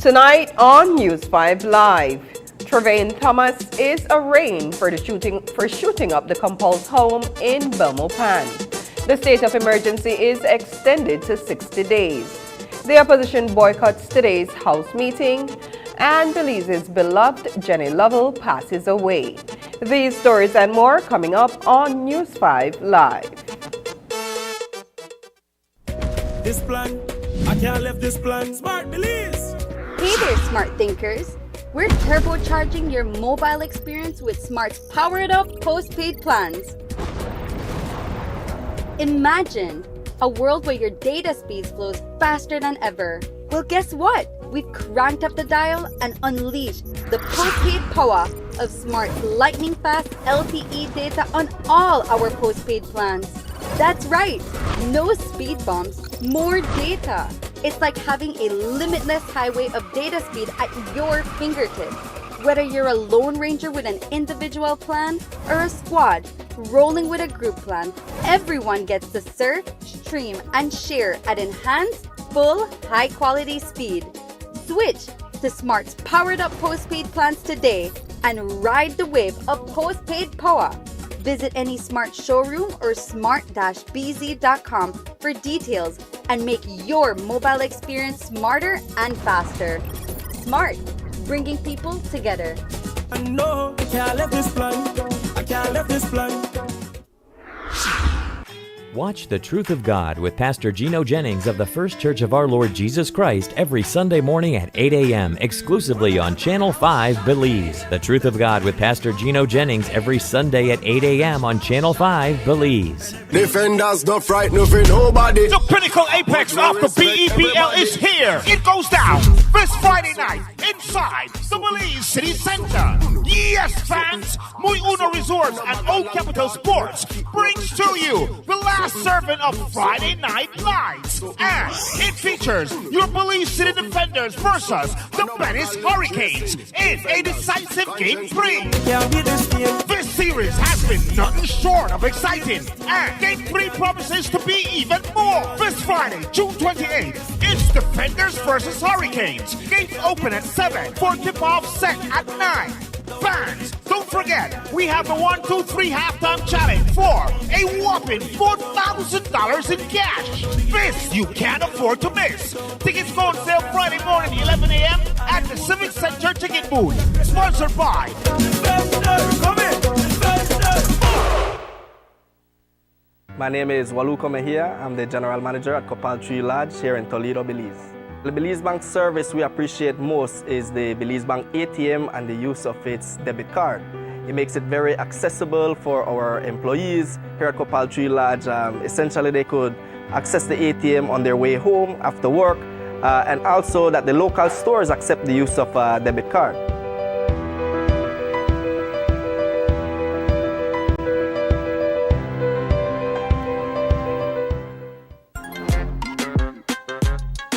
Tonight on News 5 Live, Trevane Thomas is arraigned for shooting up the Compulse home in Belmopan. The state of emergency is extended to 60 days. The opposition boycotts today's House meeting, and Belize's beloved Jenny Lovell passes away. These stories and more coming up on News 5 Live. This plan, I can't leave this plan. Smart Belize! Hey there, smart thinkers. We're turbocharging your mobile experience with Smart's powered up postpaid plans. Imagine a world where your data speed flows faster than ever. Well, guess what? We've cranked up the dial and unleashed the postpaid power of Smart's lightning fast LTE data on all our postpaid plans. That's right, no speed bumps, more data. It's like having a limitless highway of data speed at your fingertips. Whether you're a lone ranger with an individual plan or a squad rolling with a group plan, everyone gets to surf, stream, and share at enhanced, full, high-quality speed. Switch to Smart's powered-up postpaid plans today and ride the wave of postpaid power. Visit any Smart showroom or smart-bz.com for details and make your mobile experience smarter and faster. Smart, bringing people together. No, I can't leave this plan. I can't leave this plan. Watch The Truth of God with Pastor Gino Jennings of the First Church of Our Lord Jesus Christ every Sunday morning at 8 a.m. exclusively on Channel 5 Belize. The Truth of God with Pastor Gino Jennings every Sunday at 8 a.m. on Channel 5 Belize. Defenders not frightened for nobody. The pinnacle apex of the BEPL is here. It goes down this Friday night inside the Belize City Center. Yes, fans, Muy Uno Resorts and Old Capital Sports brings to you the last serving of Friday Night Lights. And it features your Belize City Defenders versus the Venice Hurricanes in a decisive Game 3. This series has been nothing short of exciting, and Game 3 promises to be even more. This Friday, June 28th, it's Defenders versus Hurricanes. Gates open at 7 for tip-off set at 9. Fans, don't forget, we have the 1, 2, 3 halftime challenge for a whopping $4,000 in cash. This you can't afford to miss. Tickets go on sale Friday morning, 11 a.m. at the Civic Center ticket booth. Sponsored by My name is Waluko Mejia. I'm the General Manager at Copal Tree Lodge here in Toledo, Belize. The Belize Bank service we appreciate most is the Belize Bank ATM and the use of its debit card. It makes it very accessible for our employees here at Copal Tree Lodge. Essentially, they could access the ATM on their way home after work, and also that the local stores accept the use of a debit card.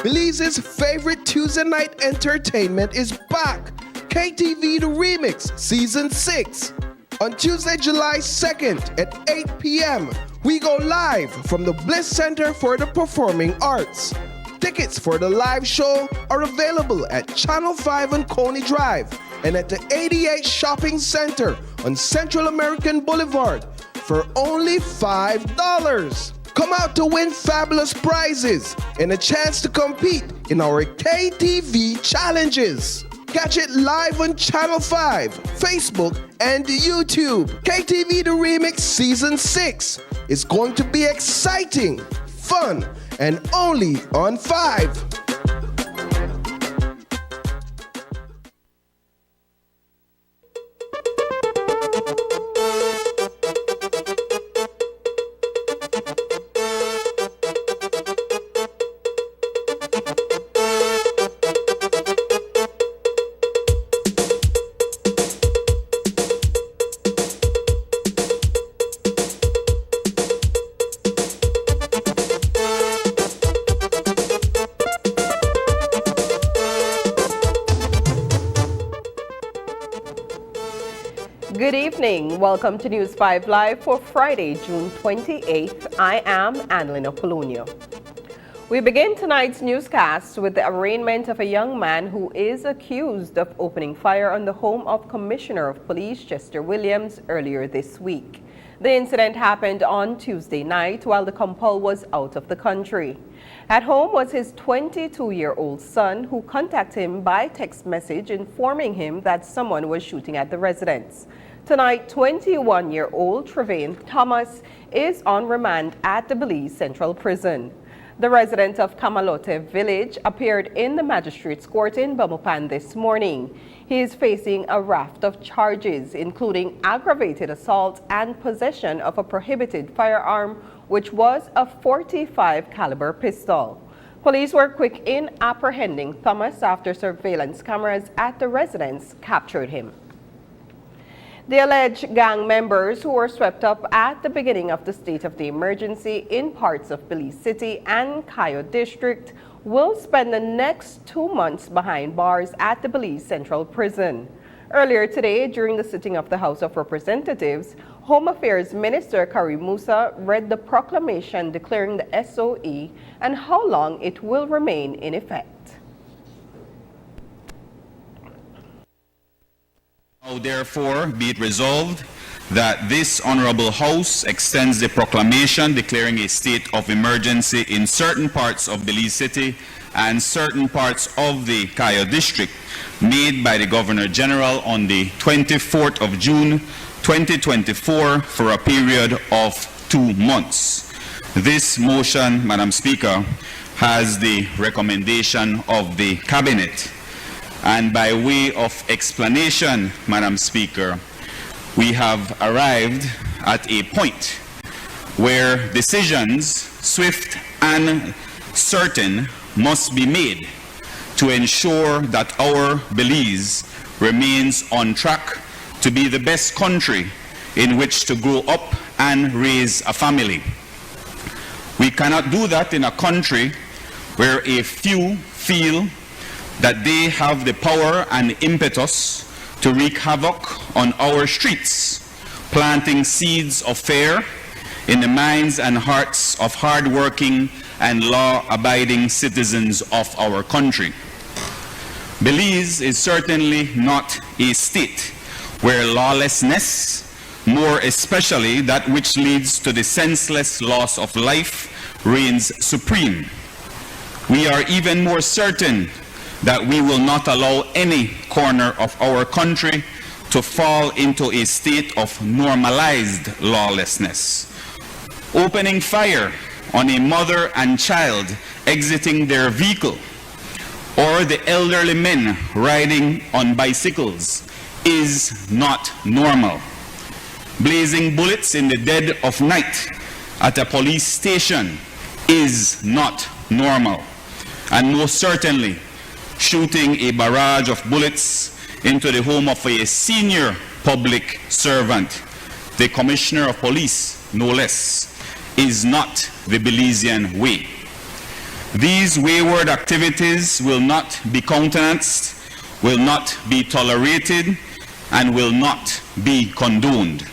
Belize's favorite Tuesday night entertainment is back. KTV The Remix Season 6. On Tuesday, July 2nd at 8 p.m., we go live from the Bliss Center for the Performing Arts. Tickets for the live show are available at Channel 5 on Coney Drive and at the 88 Shopping Center on Central American Boulevard for only $5. Come out to win fabulous prizes and a chance to compete in our KTV challenges. Catch it live on Channel 5, Facebook, and YouTube. KTV The Remix Season 6 is going to be exciting, fun, and only on 5. Good evening. Welcome to News 5 Live for Friday, June 28th. I am Annalena Polonio. We begin tonight's newscast with the arraignment of a young man who is accused of opening fire on the home of Commissioner of Police Chester Williams earlier this week. The incident happened on Tuesday night while the compul was out of the country. At home was his 22-year-old son, who contacted him by text message informing him that someone was shooting at the residence. Tonight, 21-year-old Trevane Thomas is on remand at the Belize Central Prison. The resident of Camalote Village appeared in the magistrate's court in Belmopan this morning. He is facing a raft of charges, including aggravated assault and possession of a prohibited firearm, which was a .45 caliber pistol. Police were quick in apprehending Thomas after surveillance cameras at the residence captured him. The alleged gang members who were swept up at the beginning of the state of the emergency in parts of Belize City and Cayo District will spend the next 2 months behind bars at the Belize Central Prison. Earlier today, during the sitting of the House of Representatives, Home Affairs Minister Karim Musa read the proclamation declaring the SOE and how long it will remain in effect. Now, therefore, be it resolved that this Honorable House extends the proclamation declaring a state of emergency in certain parts of Belize City and certain parts of the Cayo District made by the Governor General on the 24th of June 2024 for a period of 2 months. This motion, Madam Speaker, has the recommendation of the Cabinet. And by way of explanation, Madam Speaker, we have arrived at a point where decisions, swift and certain, must be made to ensure that our Belize remains on track to be the best country in which to grow up and raise a family. We cannot do that in a country where a few feel that they have the power and impetus to wreak havoc on our streets, planting seeds of fear in the minds and hearts of hard-working and law-abiding citizens of our country. Belize is certainly not a state where lawlessness, more especially that which leads to the senseless loss of life, reigns supreme. We are even more certain that we will not allow any corner of our country to fall into a state of normalized lawlessness. Opening fire on a mother and child exiting their vehicle, or the elderly men riding on bicycles, is not normal. Blazing bullets in the dead of night at a police station is not normal. And most certainly, shooting a barrage of bullets into the home of a senior public servant, the Commissioner of Police, no less, is not the Belizean way. These wayward activities will not be countenanced, will not be tolerated, and will not be condoned.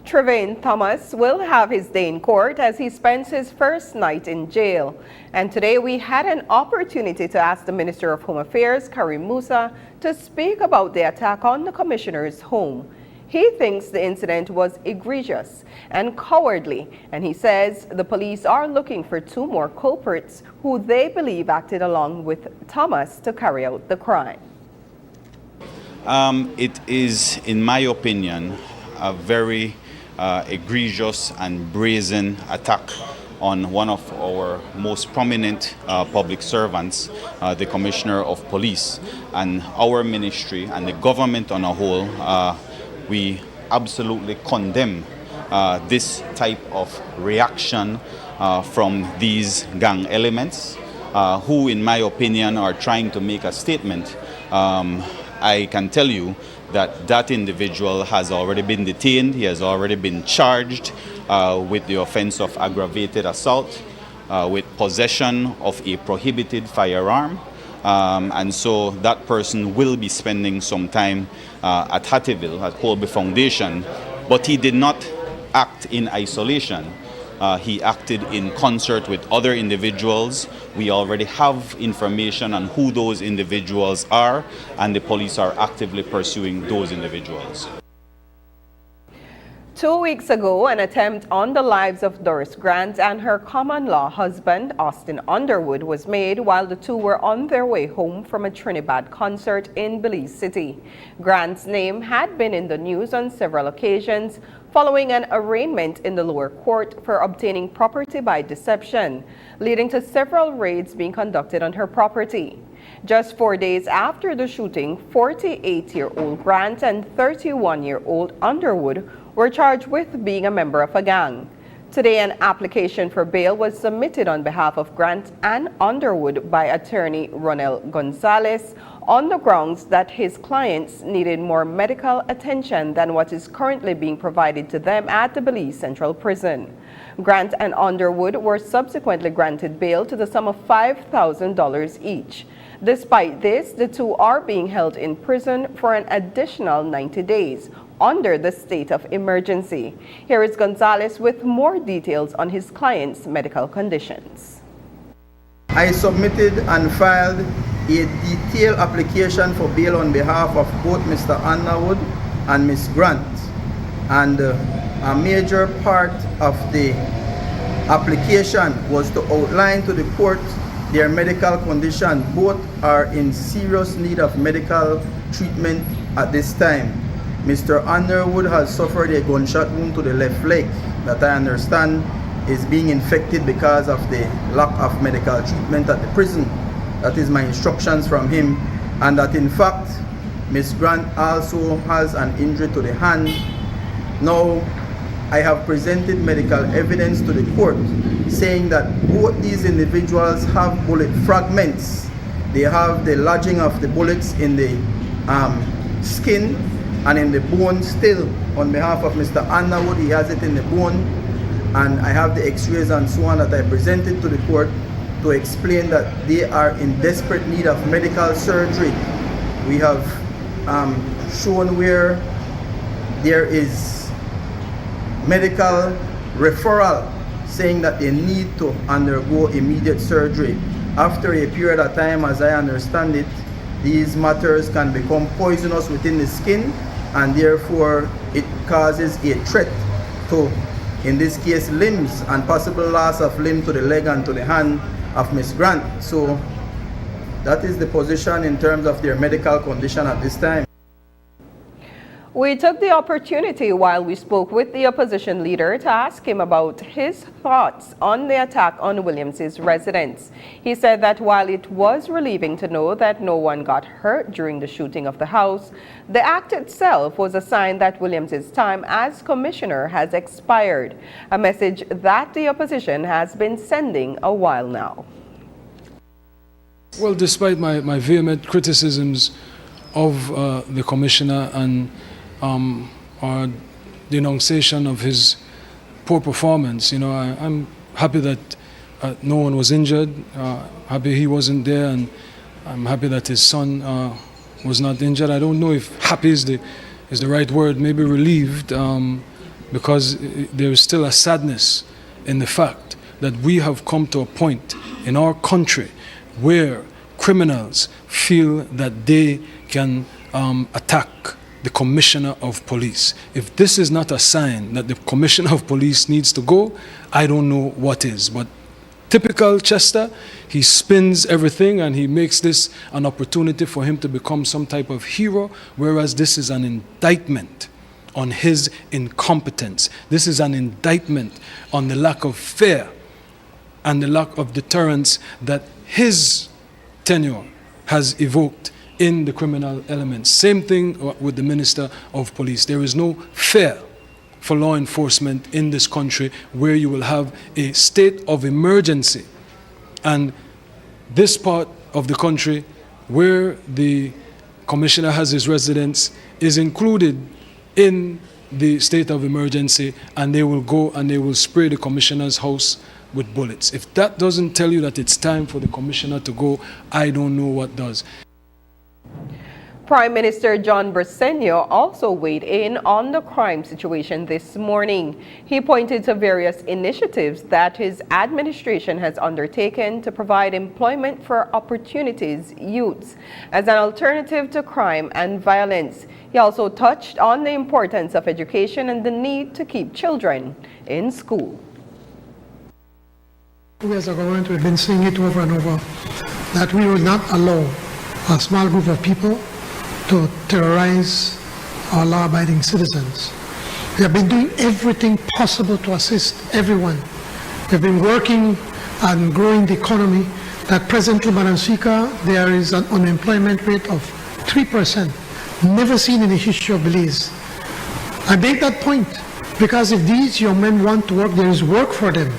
Trevane Thomas will have his day in court as he spends his first night in jail. And today we had an opportunity to ask the Minister of Home Affairs, Karim Musa, to speak about the attack on the Commissioner's home. He thinks the incident was egregious and cowardly, and he says the police are looking for 2 more culprits who they believe acted along with Thomas to carry out the crime. It is, in my opinion, a very egregious and brazen attack on one of our most prominent public servants, the Commissioner of Police. And our ministry and the government on a whole, we absolutely condemn this type of reaction from these gang elements who, in my opinion, are trying to make a statement. I can tell you that that individual has already been detained. He has already been charged with the offense of aggravated assault, with possession of a prohibited firearm. And so that person will be spending some time at Hattieville, at Colby Foundation. But he did not act in isolation. He acted in concert with other individuals. We already have information on who those individuals are, and the police are actively pursuing those individuals. 2 weeks ago, an attempt on the lives of Doris Grant and her common-law husband, Austin Underwood, was made while the two were on their way home from a Trinidad concert in Belize City. Grant's name had been in the news on several occasions following an arraignment in the lower court for obtaining property by deception, leading to several raids being conducted on her property. Just 4 days after the shooting, 48-year-old Grant and 31-year-old Underwood were charged with being a member of a gang. Today, an application for bail was submitted on behalf of Grant and Underwood by attorney Ronel Gonzalez on the grounds that his clients needed more medical attention than what is currently being provided to them at the Belize Central Prison. Grant and Underwood were subsequently granted bail to the sum of $5,000 each. Despite this, the two are being held in prison for an additional 90 days under the state of emergency. Here is Gonzalez with more details on his client's medical conditions. I submitted and filed a detailed application for bail on behalf of both Mr. Underwood and Ms. Grant. And a major part of the application was to outline to the court their medical condition. Both are in serious need of medical treatment at this time. Mr. Underwood has suffered a gunshot wound to the left leg that I understand is being infected because of the lack of medical treatment at the prison. That is my instructions from him. And that in fact, Ms. Grant also has an injury to the hand. Now, I have presented medical evidence to the court saying that both these individuals have bullet fragments. They have the lodging of the bullets in the skin and in the bone still. On behalf of Mr. Underwood, he has it in the bone, and I have the x-rays and so on that I presented to the court to explain that they are in desperate need of medical surgery. We have shown where there is medical referral saying that they need to undergo immediate surgery. After a period of time, as I understand it, these matters can become poisonous within the skin, and therefore it causes a threat to, in this case, limbs and possible loss of limb to the leg and to the hand of Ms. Grant. So that is the position in terms of their medical condition at this time. We took the opportunity while we spoke with the opposition leader to ask him about his thoughts on the attack on Williams' residence. He said that while it was relieving to know that no one got hurt during the shooting of the house, the act itself was a sign that Williams' time as commissioner has expired, a message that the opposition has been sending a while now. Well, despite my vehement criticisms of the commissioner and our denunciation of his poor performance, I'm happy that no one was injured, happy he wasn't there, and I'm happy that his son was not injured. I don't know if happy is the right word, maybe relieved, because there is still a sadness in the fact that we have come to a point in our country where criminals feel that they can attack the commissioner of police. If this is not a sign that the commissioner of police needs to go, I don't know what is. But typical Chester, he spins everything and he makes this an opportunity for him to become some type of hero, whereas this is an indictment on his incompetence. This is an indictment on the lack of fear and the lack of deterrence that his tenure has evoked in the criminal elements. Same thing with the Minister of Police. There is no fear for law enforcement in this country where you will have a state of emergency. And this part of the country where the commissioner has his residence is included in the state of emergency, and they will go and they will spray the commissioner's house with bullets. If that doesn't tell you that it's time for the commissioner to go, I don't know what does. Prime Minister John Briceño also weighed in on the crime situation this morning. He pointed to various initiatives that his administration has undertaken to provide employment for opportunities youths as an alternative to crime and violence. He also touched on the importance of education and the need to keep children in school. We as a government have been saying it over and over that we will not allow a small group of people to terrorize our law-abiding citizens. We have been doing everything possible to assist everyone. We have been working on growing the economy. That presently, Madam Speaker, there is an unemployment rate of 3%, never seen in the history of Belize. I make that point because if these young men want to work, there is work for them.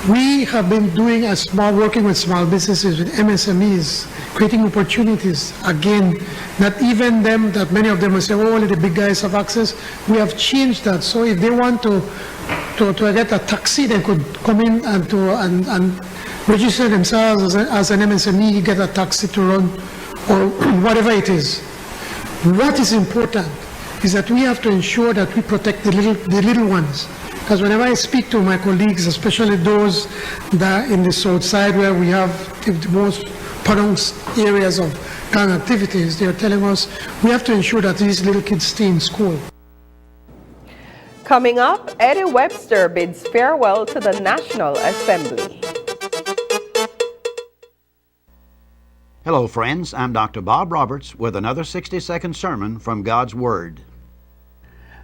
We have been doing working with small businesses, with MSMEs, creating opportunities. Again, not even them, that many of them will say, oh, only the big guys have access. We have changed that. So if they want to get a taxi, they could come in and register themselves as an MSME, get a taxi to run, or whatever it is. What is important is that we have to ensure that we protect the little ones. Because whenever I speak to my colleagues, especially those that in the south side where we have the most pronounced areas of gang activities, they are telling us we have to ensure that these little kids stay in school. Coming up, Eddie Webster bids farewell to the National Assembly. Hello friends, I'm Dr. Bob Roberts with another 60-second sermon from God's Word.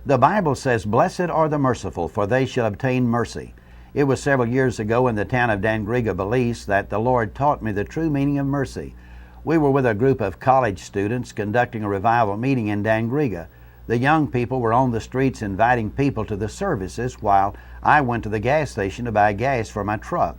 The Bible says, "Blessed are the merciful, for they shall obtain mercy." It was several years ago in the town of Dangriga, Belize, that the Lord taught me the true meaning of mercy. We were with a group of college students conducting a revival meeting in Dangriga. The young people were on the streets inviting people to the services while I went to the gas station to buy gas for my truck.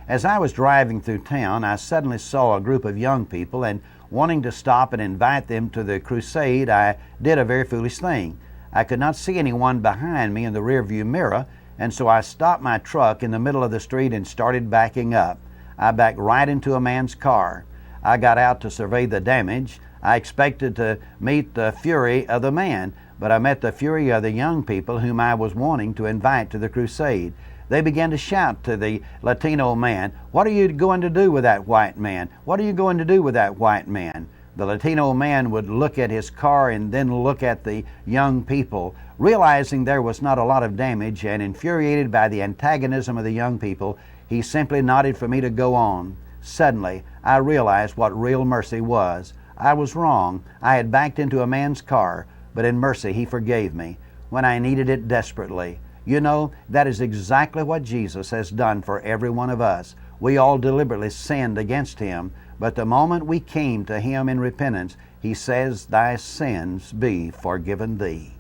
As I was driving through town, I suddenly saw a group of young people, and wanting to stop and invite them to the crusade, I did a very foolish thing. I could not see anyone behind me in the rearview mirror, and so I stopped my truck in the middle of the street and started backing up. I backed right into a man's car. I got out to survey the damage. I expected to meet the fury of the man, but I met the fury of the young people whom I was wanting to invite to the crusade. They began to shout to the Latino man, "What are you going to do with that white man? What are you going to do with that white man?" The Latino man would look at his car and then look at the young people. Realizing there was not a lot of damage and infuriated by the antagonism of the young people, he simply nodded for me to go on. Suddenly, I realized what real mercy was. I was wrong. I had backed into a man's car, but in mercy he forgave me when I needed it desperately. You know, that is exactly what Jesus has done for every one of us. We all deliberately sinned against him, but the moment we came to him in repentance, he says, "Thy sins be forgiven thee."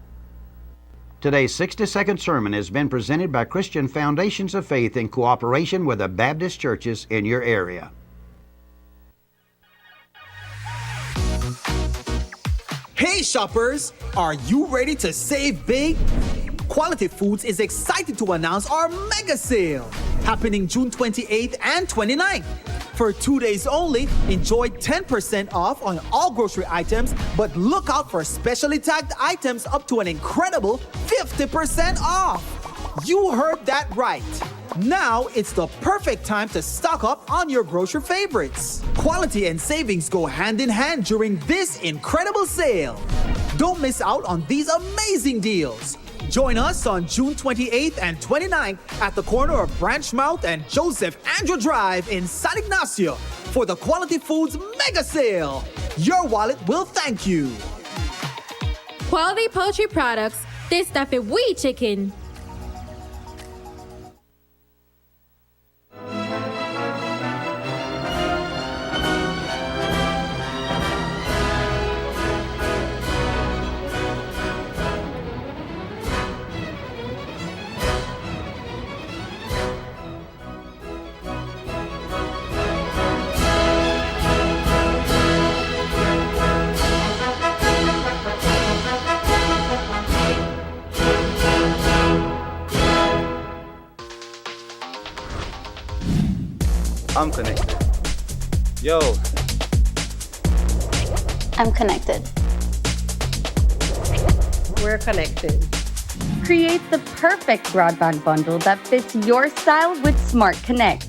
Today's 60-second sermon has been presented by Christian Foundations of Faith in cooperation with the Baptist churches in your area. Hey shoppers, are you ready to save big? Quality Foods is excited to announce our mega sale happening June 28th and 29th. For 2 days only, enjoy 10% off on all grocery items, but look out for specially tagged items up to an incredible 50% off. You heard that right. Now it's the perfect time to stock up on your grocery favorites. Quality and savings go hand in hand during this incredible sale. Don't miss out on these amazing deals. Join us on June 28th and 29th at the corner of Branchmouth and Joseph Andrew Drive in San Ignacio for the Quality Foods Mega Sale. Your wallet will thank you. Quality poultry products, they stuff it we chicken. I'm connected. Yo. I'm connected. we're connected. Create the perfect broadband bundle that fits your style with Smart Connect.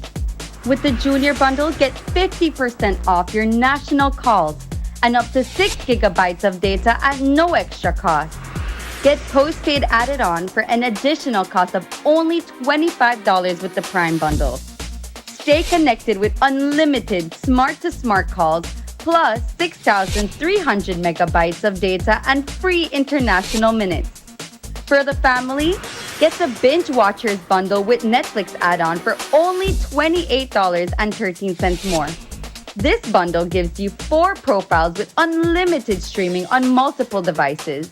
With the Junior Bundle, get 50% off your national calls and up to 6 gigabytes of data at no extra cost. Get postpaid added on for an additional cost of only $25 with the Prime Bundle. Stay connected with unlimited smart-to-smart calls plus 6,300 megabytes of data and free international minutes. For the family, get the Binge Watchers bundle with Netflix add-on for only $28.13 more. This bundle gives you 4 profiles with unlimited streaming on multiple devices.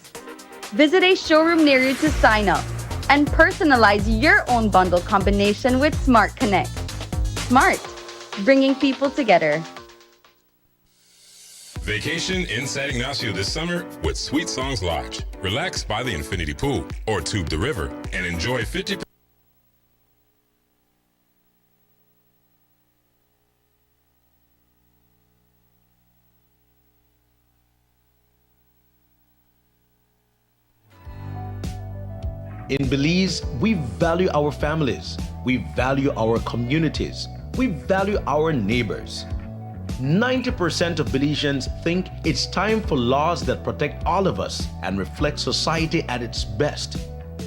Visit a showroom near you to sign up and personalize your own bundle combination with Smart Connect. Smart, bringing people together. Vacation in San Ignacio this summer with Sweet Songs Lodge. Relax by the infinity pool or tube the river and enjoy 50%. In Belize, we value our families, we value our communities, we value our neighbors. 90% of Belizeans think it's time for laws that protect all of us and reflect society at its best.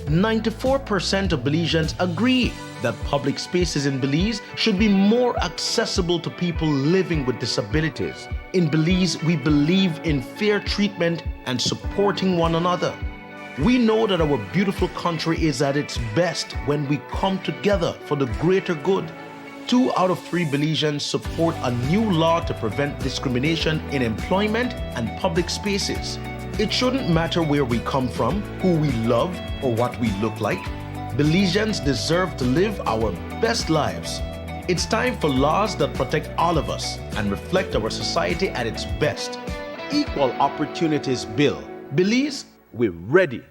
94% of Belizeans agree that public spaces in Belize should be more accessible to people living with disabilities. In Belize, we believe in fair treatment and supporting one another. We know that our beautiful country is at its best when we come together for the greater good. 2 out of 3 Belizeans support a new law to prevent discrimination in employment and public spaces. It shouldn't matter where we come from, who we love, or what we look like. Belizeans deserve to live our best lives. It's time for laws that protect all of us and reflect our society at its best. Equal Opportunities Bill. Belize, we're ready.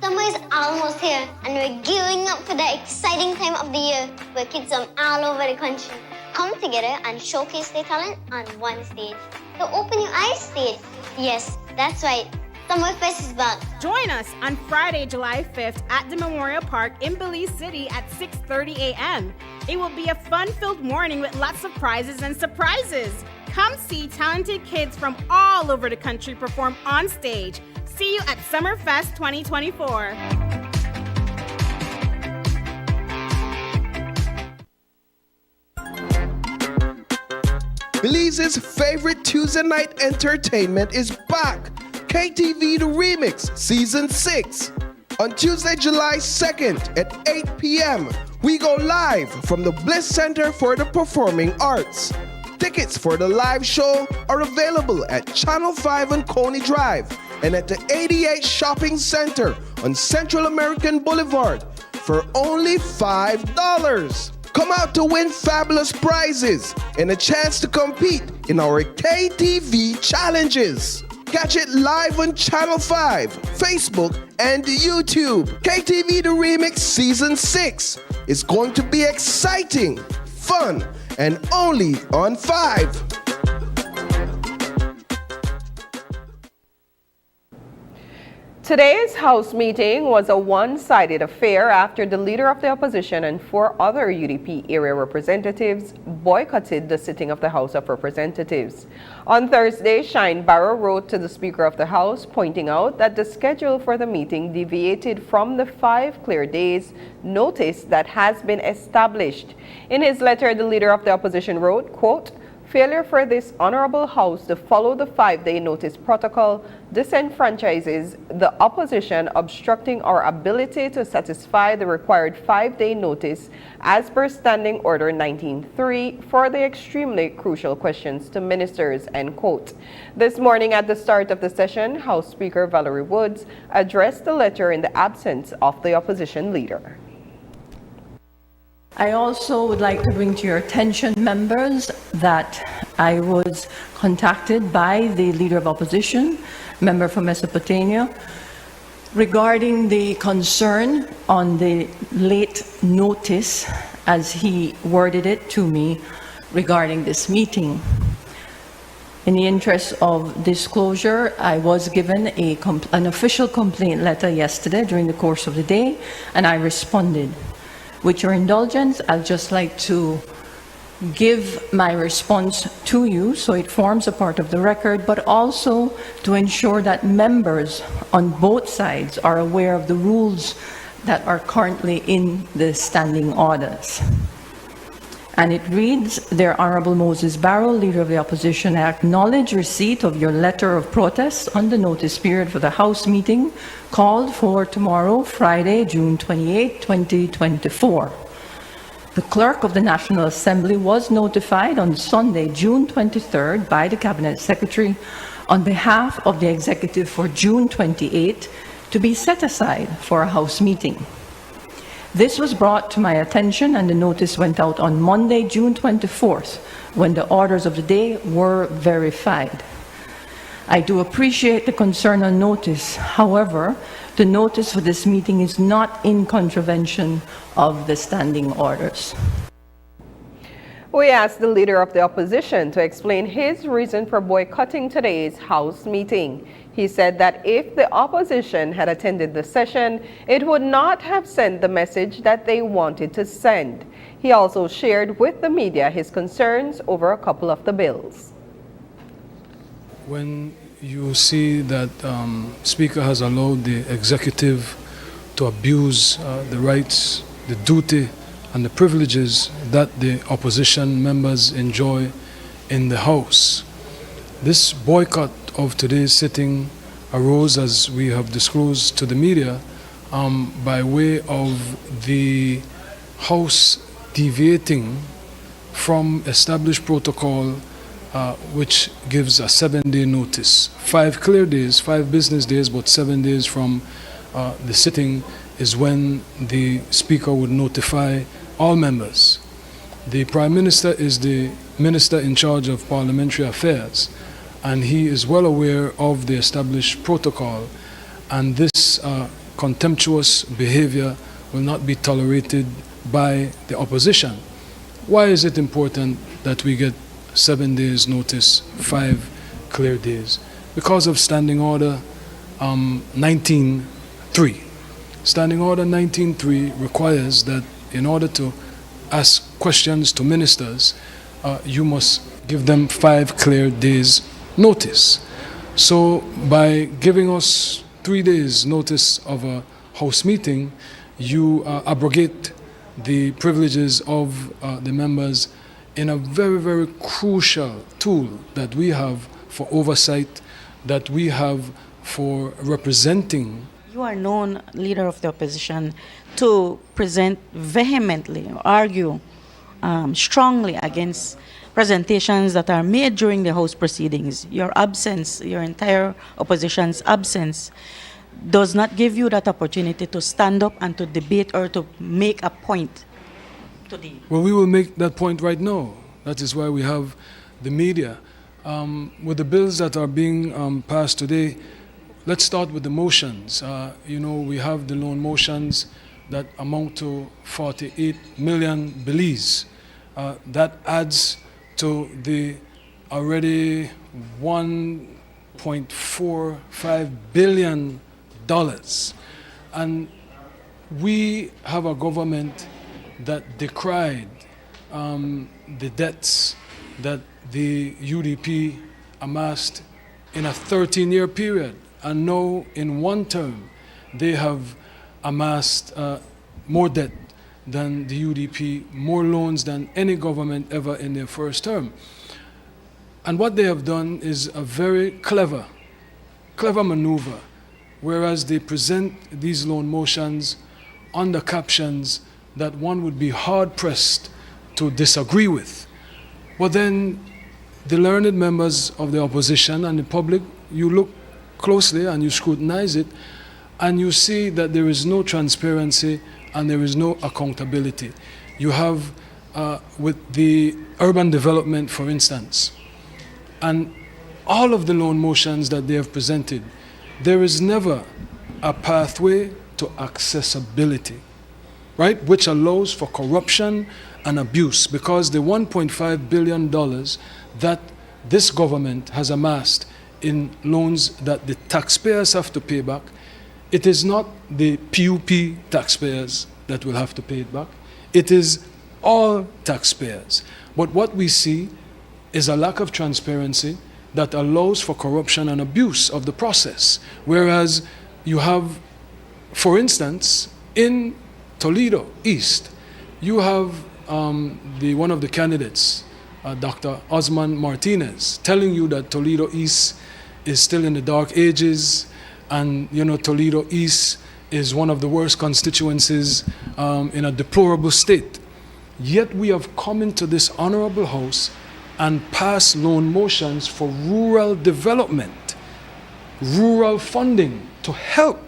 Summer is almost here, and we're gearing up for the exciting time of the year where kids from all over the country come together and showcase their talent on one stage. The Open Your Eyes stage. Yes, that's right. Summerfest is back. Join us on Friday, July 5th at the Memorial Park in Belize City at 6:30 a.m. It will be a fun-filled morning with lots of prizes and surprises. Come see talented kids from all over the country perform on stage. See you at Summerfest 2024. Belize's favorite Tuesday night entertainment is back. KTV The Remix Season 6. On Tuesday, July 2nd at 8 p.m., we go live from the Bliss Center for the Performing Arts. Tickets for the live show are available at Channel 5 on Coney Drive and at the 88 Shopping Center on Central American Boulevard for only $5. Come out to win fabulous prizes and a chance to compete in our KTV challenges. Catch it live on Channel 5, Facebook, and YouTube. KTV The Remix Season 6 is going to be exciting, fun, and only on 5. Today's House meeting was a one-sided affair after the Leader of the Opposition and 4 other UDP area representatives boycotted the sitting of the House of Representatives. On Thursday, Shine Barrow wrote to the Speaker of the House, pointing out that the schedule for the meeting deviated from the 5 clear days notice that has been established. In his letter, the Leader of the Opposition wrote, quote, "Failure for this honorable House to follow the 5-day notice protocol disenfranchises the opposition, obstructing our ability to satisfy the required 5-day notice as per Standing Order 19.3 for the extremely crucial questions to ministers," end quote. This morning at the start of the session, House Speaker Valerie Woods addressed the letter in the absence of the opposition leader. I also would like to bring to your attention, members, that I was contacted by the Leader of Opposition, member from Mesopotamia, regarding the concern on the late notice, as he worded it to me, regarding this meeting. In the interest of disclosure, I was given an official complaint letter yesterday during the course of the day, and I responded. With your indulgence, I'd just like to give my response to you so it forms a part of the record, but also to ensure that members on both sides are aware of the rules that are currently in the standing orders. And it reads, Dear Honorable Moses Barrow, Leader of the Opposition, I acknowledge receipt of your letter of protest on the notice period for the House meeting called for tomorrow, Friday, June 28, 2024. The Clerk of the National Assembly was notified on Sunday, June 23rd by the Cabinet Secretary on behalf of the Executive for June 28 to be set aside for a House meeting. This was brought to my attention and the notice went out on Monday, June 24th, when the orders of the day were verified. I do appreciate the concern on notice. However, the notice for this meeting is not in contravention of the standing orders. We asked the Leader of the Opposition to explain his reason for boycotting today's House meeting. He said that if the opposition had attended the session, it would not have sent the message that they wanted to send. He also shared with the media his concerns over a couple of the bills. When you see that Speaker has allowed the executive to abuse the rights, the duty, and the privileges that the opposition members enjoy in the House, this boycott of today's sitting arose, as we have disclosed to the media, by way of the House deviating from established protocol, which gives a 7-day notice. 5 clear days, 5 business days, but 7 days from the sitting is when the Speaker would notify all members. The Prime Minister is the Minister in charge of Parliamentary Affairs, and he is well aware of the established protocol, and this contemptuous behavior will not be tolerated by the opposition. Why is it important that we get 7 days notice, 5 clear days? Because of Standing Order 19.3. Standing Order 19.3 requires that in order to ask questions to ministers, you must give them 5 clear days notice. So by giving us 3 days notice of a House meeting, you abrogate the privileges of the members in a very, very crucial tool that we have for oversight, that we have for representing. You are known, Leader of the Opposition, to present vehemently, argue strongly against presentations that are made during the House proceedings. Your absence, your entire opposition's absence, does not give you that opportunity to stand up and to debate or to make a point today. Well, we will make that point right now. That is why we have the media. With the bills that are being passed today, let's start with the motions. We have the loan motions that amount to 48 million Belize. That adds to the already $1.45 billion. And we have a government that decried the debts that the UDP amassed in a 13-year period. And now, in one term, they have amassed more debt than the UDP, more loans than any government ever in their first term. And what they have done is a very clever maneuver, whereas they present these loan motions under captions that one would be hard-pressed to disagree with. But then the learned members of the opposition and the public, you look closely and you scrutinize it, and you see that there is no transparency and there is no accountability. You have, with the urban development, for instance, and all of the loan motions that they have presented, there is never a pathway to accessibility, right, which allows for corruption and abuse, because the $1.5 billion that this government has amassed in loans that the taxpayers have to pay back, it is not the PUP taxpayers that will have to pay it back. It is all taxpayers. But what we see is a lack of transparency that allows for corruption and abuse of the process. Whereas you have, for instance, in Toledo East, you have one of the candidates, Dr. Osman Martinez, telling you that Toledo East is still in the dark ages, and Toledo East is one of the worst constituencies in a deplorable state. Yet we have come into this honorable house and passed loan motions for rural development, rural funding to help.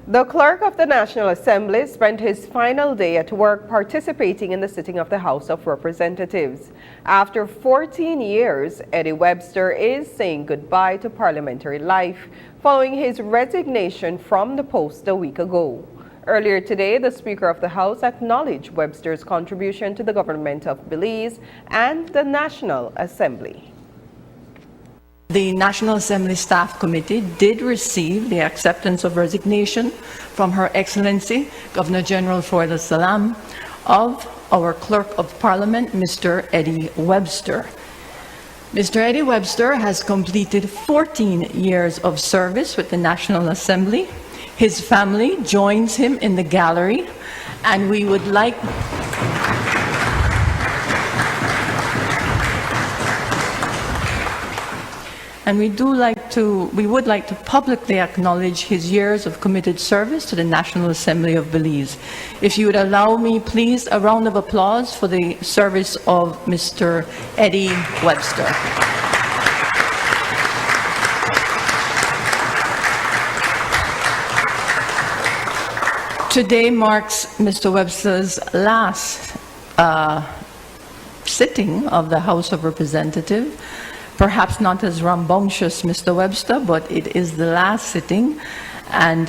The Clerk of the National Assembly spent his final day at work participating in the sitting of the House of Representatives. After 14 years, Eddie Webster is saying goodbye to parliamentary life following his resignation from the post a week ago. Earlier today, the Speaker of the House acknowledged Webster's contribution to the government of Belize and the National Assembly. The National Assembly Staff Committee did receive the acceptance of resignation from Her Excellency Governor General Ford Salam of our Clerk of Parliament, Mr. Eddie Webster. Mr. Eddie Webster has completed 14 years of service with the National Assembly. His family joins him in the gallery, and we would like we would like to publicly acknowledge his years of committed service to the National Assembly of Belize. If you would allow me, please, a round of applause for the service of Mr. Eddie Webster. Today marks Mr. Webster's last sitting of the House of Representatives. Perhaps not as rambunctious, Mr. Webster, but it is the last sitting, and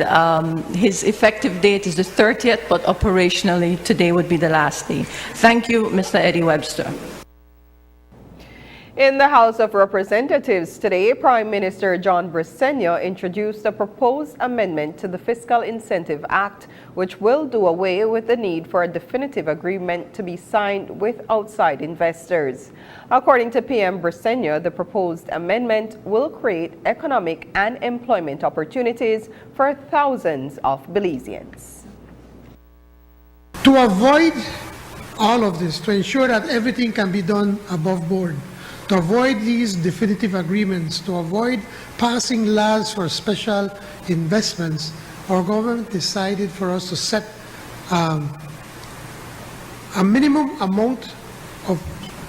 his effective date is the 30th, but operationally today would be the last day. Thank you, Mr. Eddie Webster. In the House of Representatives today, Prime Minister John Placencia introduced a proposed amendment to the Fiscal Incentive Act, which will do away with the need for a definitive agreement to be signed with outside investors. According to PM Placencia, the proposed amendment will create economic and employment opportunities for thousands of Belizeans. To avoid all of this, to ensure that everything can be done above board, to avoid these definitive agreements, to avoid passing laws for special investments, our government decided for us to set a minimum amount of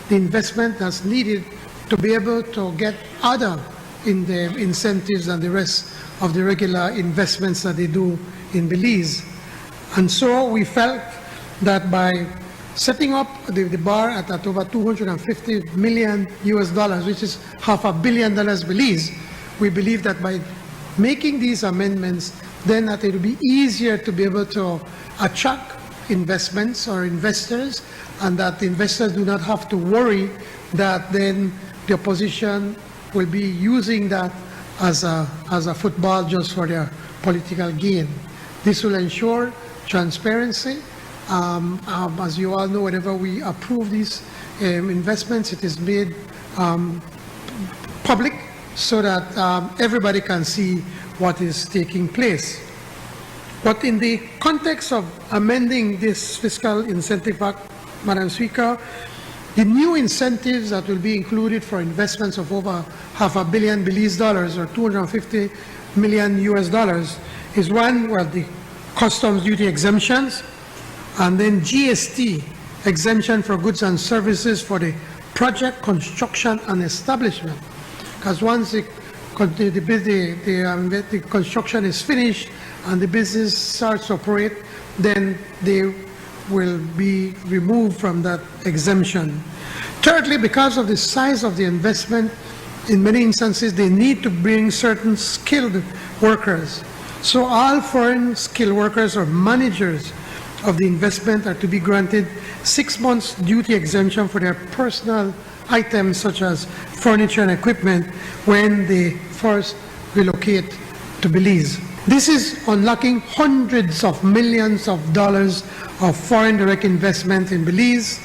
the investment that's needed to be able to get other incentives and the rest of the regular investments that they do in Belize. And so we felt that by setting up the bar at over $250 million US, which is $500 million Belize, we believe that by making these amendments, then that it will be easier to be able to attract investments or investors, and that the investors do not have to worry that then the opposition will be using that as a football just for their political gain. This will ensure transparency. As you all know, whenever we approve these investments, it is made public so that everybody can see what is taking place. But in the context of amending this Fiscal Incentive Act, Madam Speaker, the new incentives that will be included for investments of over $500 million Belize dollars or $250 million US is one, well, the customs duty exemptions, and then GST exemption for goods and services for the project, construction, and establishment. Because once the construction is finished and the business starts to operate, then they will be removed from that exemption. Thirdly, because of the size of the investment, in many instances, they need to bring certain skilled workers. So all foreign skilled workers or managers of the investment are to be granted 6 months duty exemption for their personal items such as furniture and equipment when they first relocate to Belize. This is unlocking hundreds of millions of dollars of foreign direct investment in Belize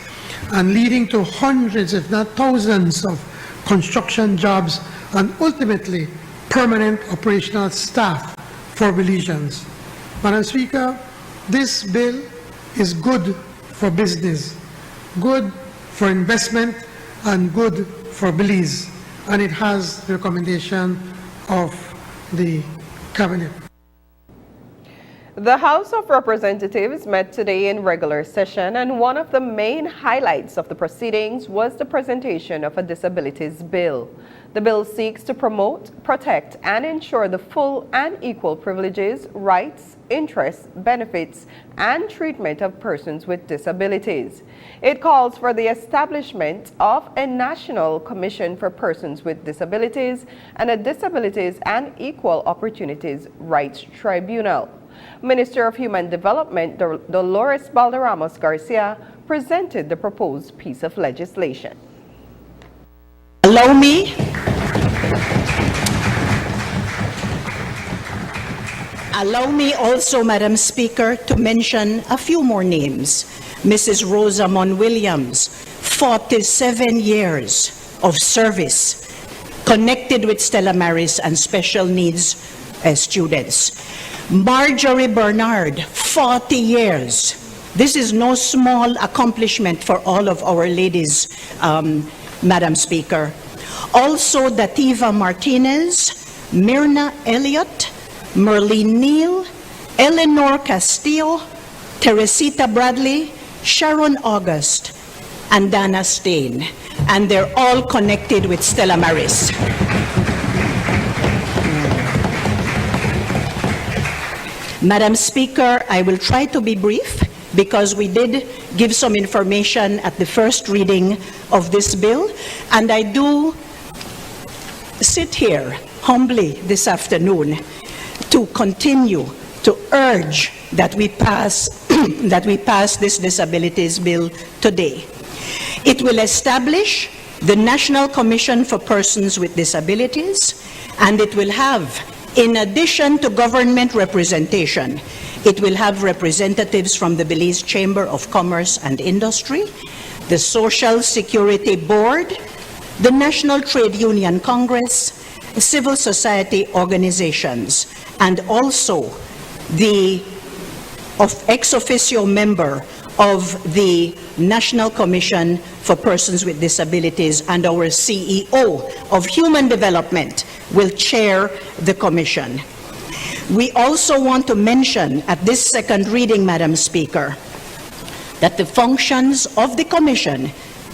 and leading to hundreds, if not thousands, of construction jobs and ultimately permanent operational staff for Belizeans. Madam Speaker, this bill is good for business, good for investment, and good for Belize, and it has the recommendation of the Cabinet. The House of Representatives met today in regular session, and one of the main highlights of the proceedings was the presentation of a disabilities bill. The bill seeks to promote, protect, and ensure the full and equal privileges, rights, interests, benefits, and treatment of persons with disabilities. It calls for the establishment of a National Commission for Persons with Disabilities and a Disabilities and Equal Opportunities Rights Tribunal. Minister of Human Development Dolores Balderramos Garcia presented the proposed piece of legislation. Allow me also, Madam Speaker, to mention a few more names. Mrs. Rosamond Williams, 47 years of service connected with Stella Maris and special needs students. Marjorie Bernard, 40 years. This is no small accomplishment for all of our ladies, Madam Speaker. Also, Dativa Martinez, Myrna Elliott, Merlene Neal, Eleanor Castillo, Teresita Bradley, Sharon August, and Dana Stain. And they're all connected with Stella Maris. Madam Speaker, I will try to be brief because we did give some information at the first reading of this bill, and I do sit here humbly this afternoon to continue to urge that we pass this disabilities bill today. It will establish the National Commission for Persons with Disabilities, and it will have, in addition to government representation, it will have representatives from the Belize Chamber of Commerce and Industry, the Social Security Board, the National Trade Union Congress, civil society organizations, and also the ex officio member of the National Commission for Persons with Disabilities, and our CEO of Human Development will chair the commission. We also want to mention at this second reading, Madam Speaker, that the functions of the commission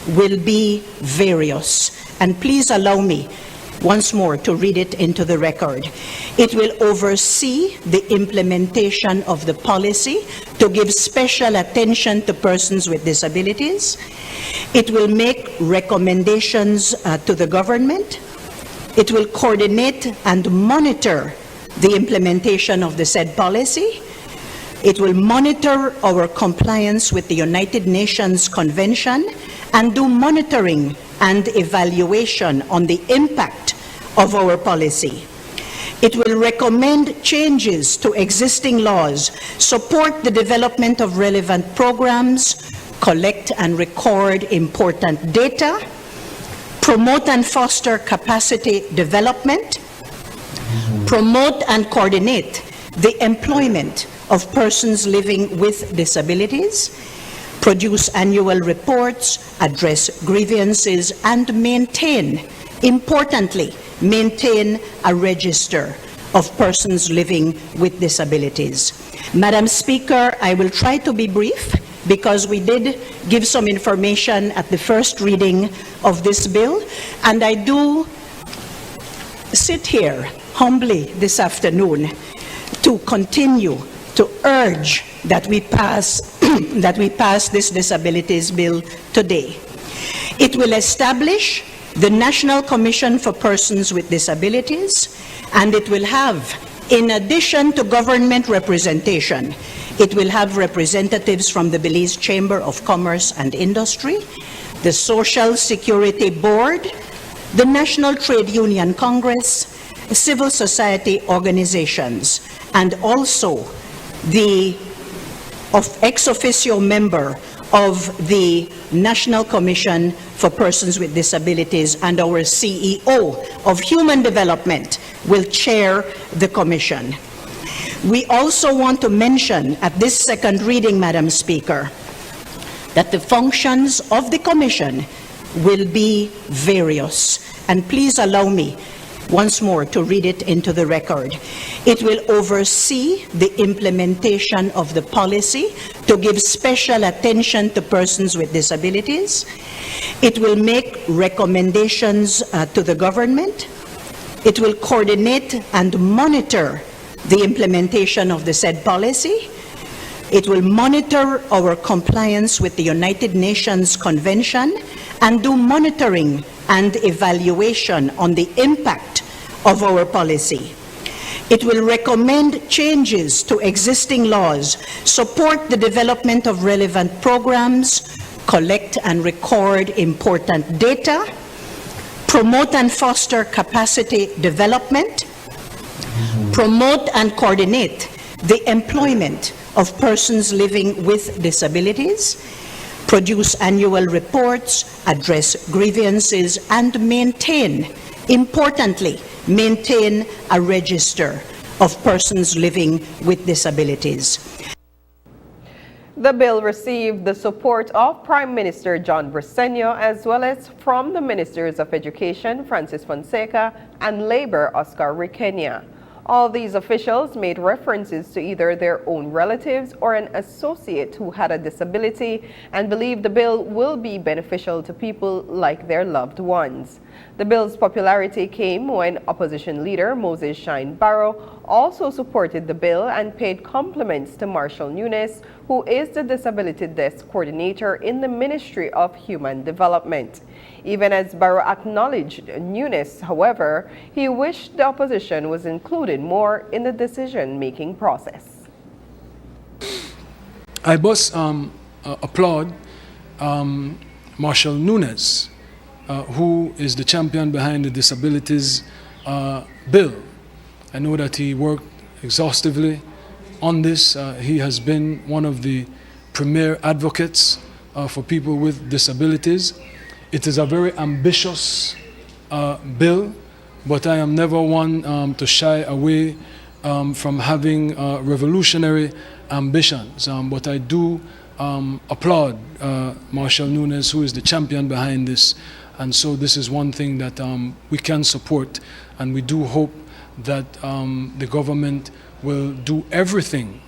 will be various. And please allow me once more to read it into the record. It will oversee the implementation of the policy to give special attention to persons with disabilities. It will make recommendations to the government. It will coordinate and monitor the implementation of the said policy. It will monitor our compliance with the United Nations Convention and do monitoring and evaluation on the impact of our policy. It will recommend changes to existing laws, support the development of relevant programs, collect and record important data, promote and foster capacity development, promote and coordinate the employment of persons living with disabilities, produce annual reports, address grievances, and maintain, importantly, maintain a register of persons living with disabilities. Madam Speaker, I will try to be brief because we did give some information at the first reading of this bill, and I do sit here humbly this afternoon to continue to urge that we pass this disabilities bill today. It will establish the National Commission for Persons with Disabilities, and it will have, in addition to government representation, it will have representatives from the Belize Chamber of Commerce and Industry, the Social Security Board, the National Trade Union Congress, civil society organizations, and also the ex officio member of the National Commission for Persons with Disabilities, and our CEO of Human Development will chair the commission. We also want to mention at this second reading, Madam Speaker, that the functions of the commission will be various. And please allow me once more to read it into the record. It will oversee the implementation of the policy to give special attention to persons with disabilities. It will make recommendations to the government. It will coordinate and monitor the implementation of the said policy. It will monitor our compliance with the United Nations Convention and do monitoring and evaluation on the impact of our policy. It will recommend changes to existing laws, support the development of relevant programs, collect and record important data, promote and foster capacity development, promote and coordinate the employment of persons living with disabilities, produce annual reports, address grievances, and maintain, importantly, maintain a register of persons living with disabilities. The bill received the support of Prime Minister John Briceño, as well as from the Ministers of Education Francis Fonseca and Labor Oscar Requena. All these officials made references to either their own relatives or an associate who had a disability and believe the bill will be beneficial to people like their loved ones. The bill's popularity came when opposition leader Moses Shine Barrow also supported the bill and paid compliments to Marshall Nunes, who is the Disability Desk Coordinator in the Ministry of Human Development. Even as Barrow acknowledged Nunes, however, he wished the opposition was included more in the decision-making process. I must applaud Marshall Nunes, who is the champion behind the Disabilities bill. I know that he worked exhaustively on this. He has been one of the premier advocates for people with disabilities. It is a very ambitious bill, but I am never one to shy away from having revolutionary ambitions. But I do applaud Marshall Nunes, who is the champion behind this. And so this is one thing that we can support, and we do hope that the government will do everything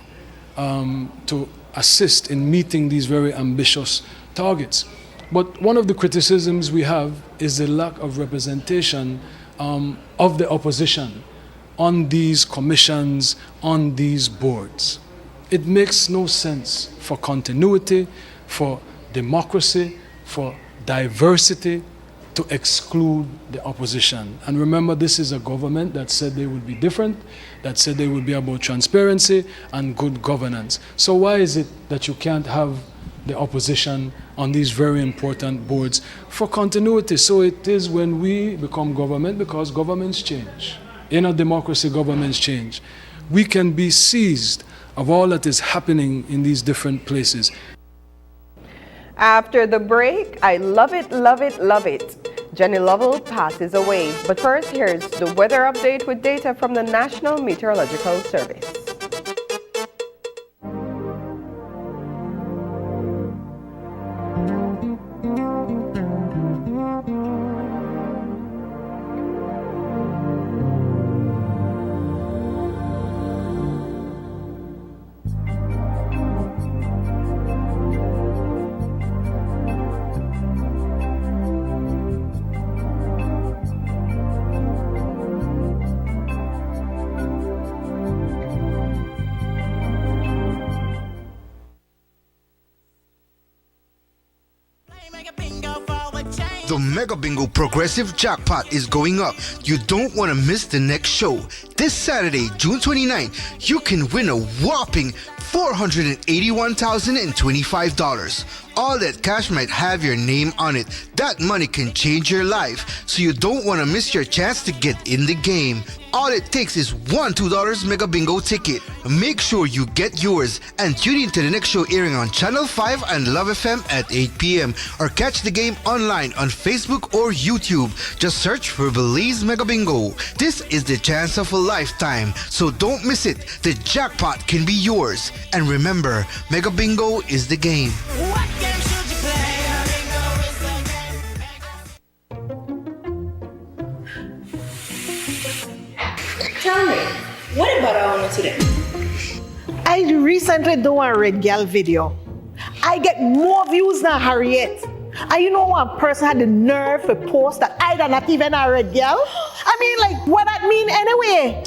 to assist in meeting these very ambitious targets. But one of the criticisms we have is the lack of representation of the opposition on these commissions, on these boards. It makes no sense for continuity, for democracy, for diversity to exclude the opposition. And remember, this is a government that said they would be different, that said they would be about transparency and good governance. So why is it that you can't have the opposition on these very important boards for continuity? So it is when we become government, because governments change. In a democracy, governments change. We can be seized of all that is happening in these different places. After the break, I love it, love it, love it. Jenny Lovell passes away. But first, here's the weather update with data from the National Meteorological Service. The Mega Bingo Progressive Jackpot is going up. You don't want to miss the next show. This Saturday, June 29th, you can win a whopping $481,025. All that cash might have your name on it. That money can change your life, so you don't want to miss your chance to get in the game. All it takes is one $2 Mega Bingo ticket. Make sure you get yours and tune in to the next show airing on Channel 5 and Love FM at 8 p.m. or catch the game online on Facebook or YouTube. Just search for Belize Mega Bingo. This is the chance of a lifetime, so don't miss it. The jackpot can be yours. And remember, Mega Bingo is the game. Tell me, what about our today? I recently done a Red Gal video. I get more views than Harriet. And you know one person had the nerve to post that I not even a Red Gal? I mean, like, what that mean anyway?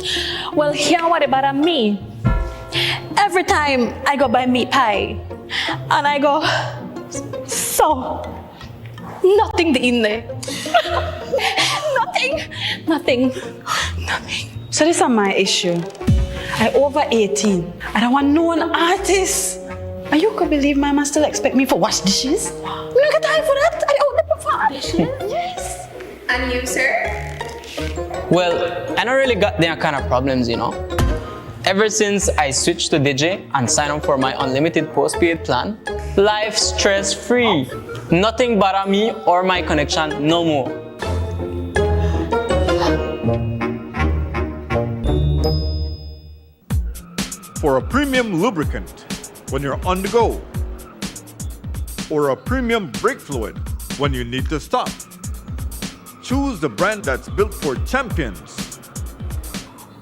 Well, here what about me? Every time I go buy meat pie, and I go, so, nothing in there. Nothing. So this is my issue. I over 18. I don't want no one artist. And you could believe my man still expect me for wash dishes? We don't got time for that. I out there for dishes. Yes. And you, sir? Well, I don't really got their kind of problems, you know. Ever since I switched to DJ and signed up for my unlimited postpaid plan, life stress-free. Nothing bother me or my connection no more. For a premium lubricant when you're on the go, or a premium brake fluid when you need to stop, choose the brand that's built for champions.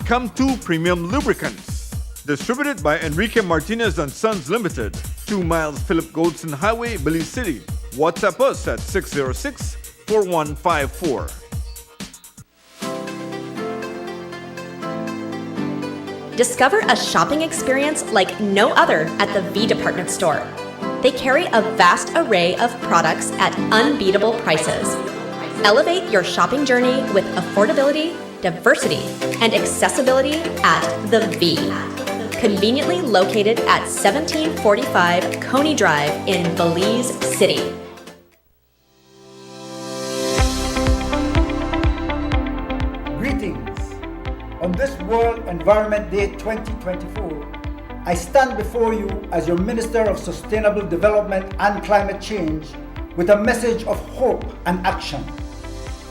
Come to Premium Lubricants, distributed by Enrique Martinez and Sons Limited, 2 miles Philip Goldson Highway, Belize City. WhatsApp us at 606-4154. Discover a shopping experience like no other at the V Department Store. They carry a vast array of products at unbeatable prices. Elevate your shopping journey with affordability, diversity, and accessibility at the V. Conveniently located at 1745 Coney Drive in Belize City. Greetings. On this World Environment Day 2024, I stand before you as your Minister of Sustainable Development and Climate Change with a message of hope and action.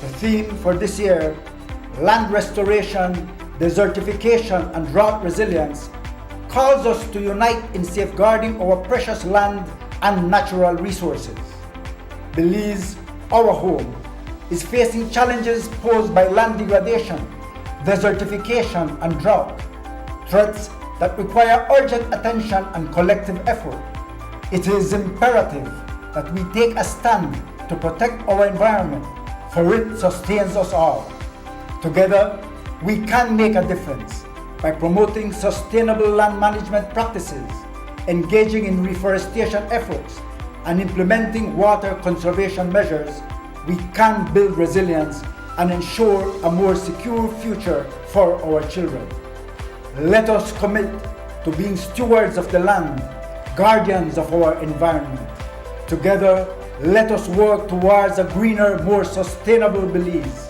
The theme for this year, land restoration, desertification, and drought resilience, calls us to unite in safeguarding our precious land and natural resources. Belize, our home, is facing challenges posed by land degradation, desertification, and drought, threats that require urgent attention and collective effort. It is imperative that we take a stand to protect our environment, for it sustains us all. Together, we can make a difference by promoting sustainable land management practices, engaging in reforestation efforts, and implementing water conservation measures. We can build resilience and ensure a more secure future for our children. Let us commit to being stewards of the land, guardians of our environment. Together, let us work towards a greener, more sustainable Belize.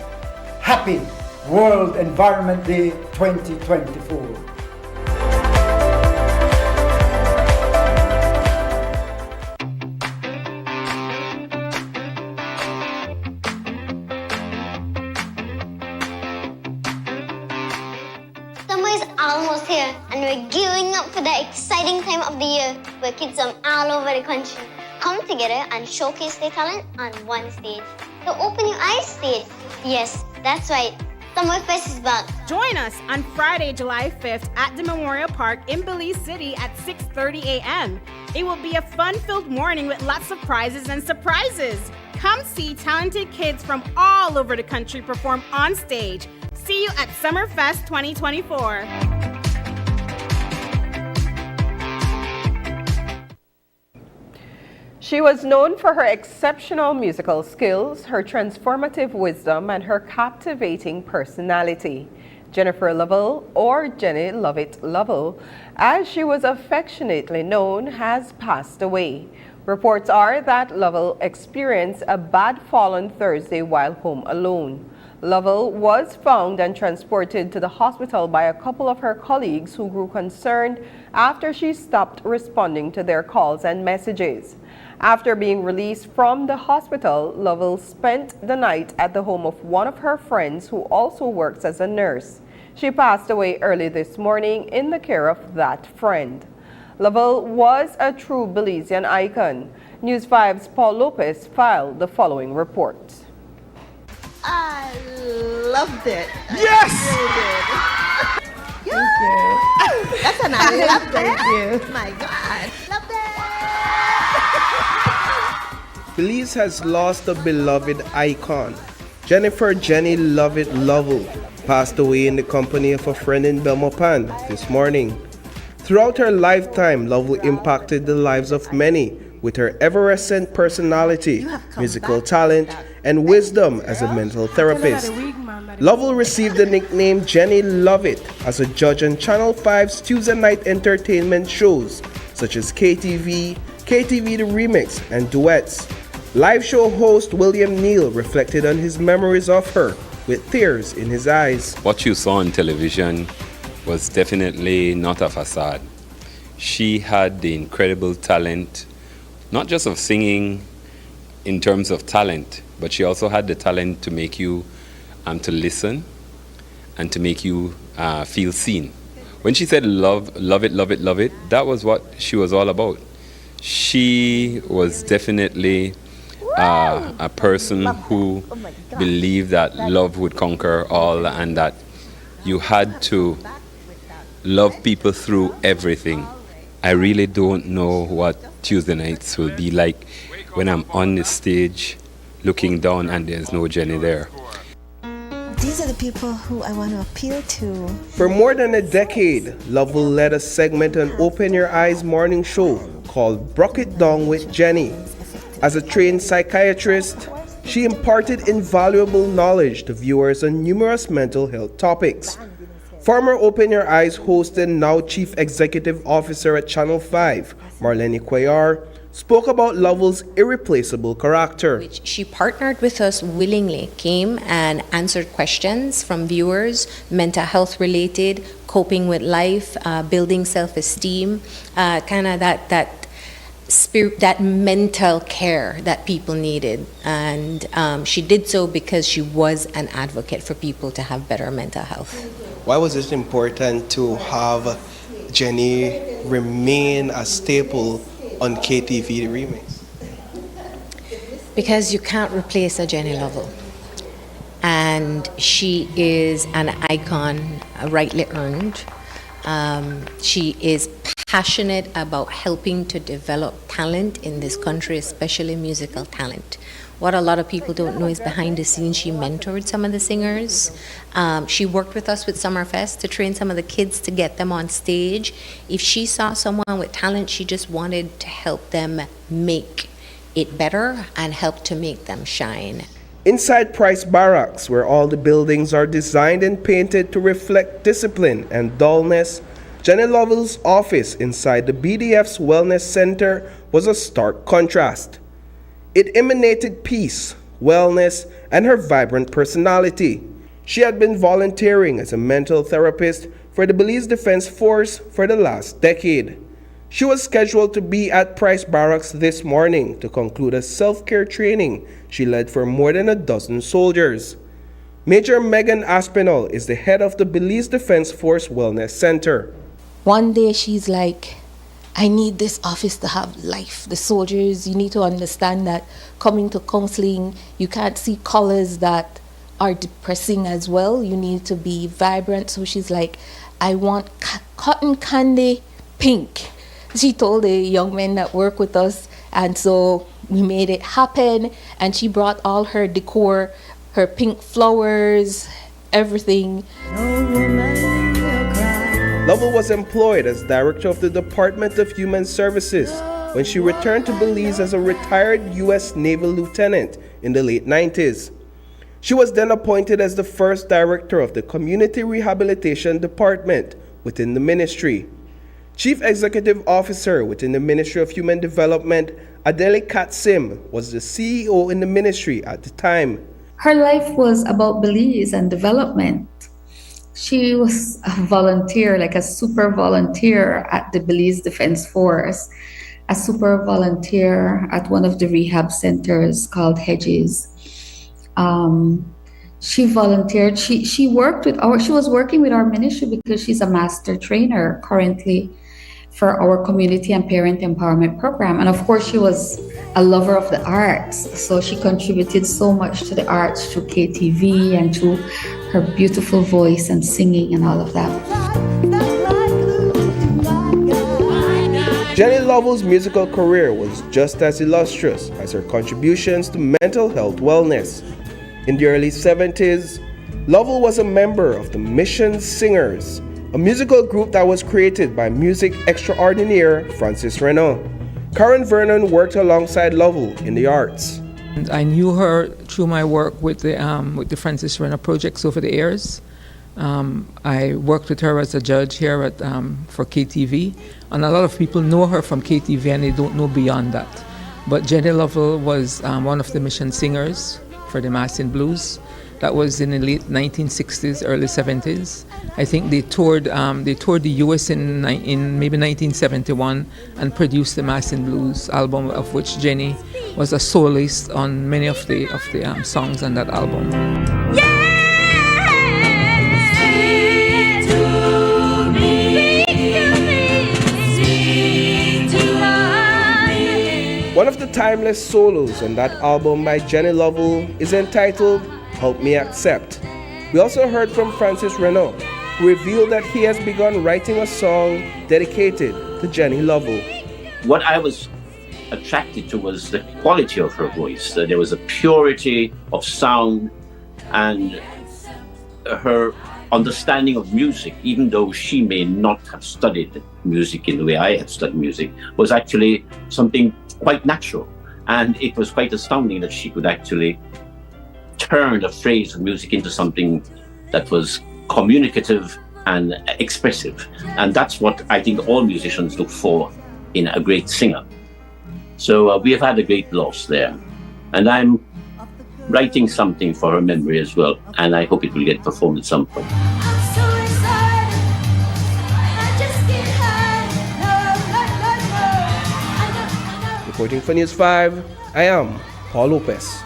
Happy World Environment Day 2024. Almost here, and we're gearing up for the exciting time of the year where kids from all over the country come together and showcase their talent on one stage. The Open Your Eyes stage. Yes, that's right. Summerfest is back. Join us on Friday, July 5th at the Memorial Park in Belize City at 6:30 a.m. It will be a fun-filled morning with lots of prizes and surprises. Come see talented kids from all over the country perform on stage. See you at Summerfest 2024. She was known for her exceptional musical skills, her transformative wisdom, and her captivating personality. Jennifer Lovell, or Jenny Lovett Lovell, as she was affectionately known, has passed away. Reports are that Lovell experienced a bad fall on Thursday while home alone. Lovell was found and transported to the hospital by a couple of her colleagues who grew concerned after she stopped responding to their calls and messages. After being released from the hospital, Lovell spent the night at the home of one of her friends who also works as a nurse. She passed away early this morning in the care of that friend. Lovell was a true Belizean icon. News 5's Paul Lopez filed the following report. I loved it. Yes! Thank you. That's an I loved it. Thank you. My God. Loved it. Belize has lost a beloved icon. Jennifer Jenny Lovett Lovell passed away in the company of a friend in Belmopan this morning. Throughout her lifetime, Lovell impacted the lives of many with her ever-present personality, musical talent, and wisdom as a mental therapist. Lovell received the nickname Jenny Lovett as a judge on Channel 5's Tuesday night entertainment shows such as KTV, KTV The Remix, and Duets. Live show host William Neal reflected on his memories of her with tears in his eyes. What you saw on television was definitely not a facade. She had the incredible talent, not just of singing in terms of talent, but she also had the talent to make you to listen and to make you feel seen. When she said love it, love it, love it, that was what she was all about. She was definitely a person who believed that love would conquer all and that you had to love people through everything. I really don't know what Tuesday nights will be like when I'm on the stage looking down and there's no Jenny there. These are the people who I want to appeal to. For more than a decade, Lovell led a segment on Open Your Eyes morning show called Brock It Down with Jenny. As a trained psychiatrist, she imparted invaluable knowledge to viewers on numerous mental health topics. Former Open Your Eyes host and now Chief Executive Officer at Channel 5, Marlene Cuellar, spoke about Lovell's irreplaceable character. She partnered with us willingly, came and answered questions from viewers, mental health related, coping with life, building self-esteem, kind of that spirit, that mental care that people needed. And she did so because she was an advocate for people to have better mental health. Why was it important to have Jenny remain a staple on KTV The Remix? Because you can't replace a Jenny Lovell. And she is an icon, rightly earned. She is passionate about helping to develop talent in this country, especially musical talent. What a lot of people don't know is behind the scenes, she mentored some of the singers. She worked with us with Summerfest to train some of the kids to get them on stage. If she saw someone with talent, she just wanted to help them make it better and help to make them shine. Inside Price Barracks, where all the buildings are designed and painted to reflect discipline and dullness, Jenny Lovell's office inside the BDF's Wellness Center was a stark contrast. It emanated peace, wellness, and her vibrant personality. She had been volunteering as a mental therapist for the Belize Defense Force for the last decade. She was scheduled to be at Price Barracks this morning to conclude a self-care training she led for more than a dozen soldiers. Major Megan Aspinall is the head of the Belize Defense Force Wellness Center. One day she's like, I need this office to have life. The soldiers, you need to understand that coming to counseling, you can't see colors that are depressing as well. You need to be vibrant. So she's like, I want cotton candy pink. She told the young men that work with us, and so we made it happen. And she brought all her decor, her pink flowers, everything. Lovell was employed as Director of the Department of Human Services when she returned to Belize as a retired U.S. Naval lieutenant in the late 90s. She was then appointed as the first director of the Community Rehabilitation Department within the ministry. Chief Executive Officer within the Ministry of Human Development, Adele Katsim, was the CEO in the ministry at the time. Her life was about Belize and development. She was a volunteer, like a super volunteer at the Belize Defense Force, a super volunteer at one of the rehab centers called Hedges. She volunteered. She was working with our ministry because she's a master trainer currently for our community and parent empowerment program. And of course, she was a lover of the arts. So she contributed so much to the arts through KTV and through her beautiful voice and singing and all of that. Jenny Lovell's musical career was just as illustrious as her contributions to mental health wellness. In the early 70s, Lovell was a member of the Mission Singers, a musical group that was created by music extraordinaire Francis Renaud. Karen Vernon worked alongside Lovell in the arts. I knew her through my work with the Francis Renaud projects over the years. I worked with her as a judge here for KTV, and a lot of people know her from KTV and they don't know beyond that. But Jenny Lovell was one of the Mission Singers for the Mass in Blues. That was in the late 1960s, early 70s. I think they toured the US in maybe 1971 and produced the Mass in Blues album, of which Jenny was a soloist on many of the songs on that album. One of the timeless solos on that album by Jenny Lovell is entitled Help Me Accept. We also heard from Francis Renaud, who revealed that he has begun writing a song dedicated to Jenny Lovell. What I was attracted to was the quality of her voice. There was a purity of sound, and her understanding of music, even though she may not have studied music in the way I had studied music, was actually something quite natural. And it was quite astounding that she could actually turn a phrase of music into something that was communicative and expressive. And that's what I think all musicians look for in a great singer. So we have had a great loss there. And I'm writing something for her memory as well. And I hope it will get performed at some point. Reporting for News 5, I am Paul Lopez.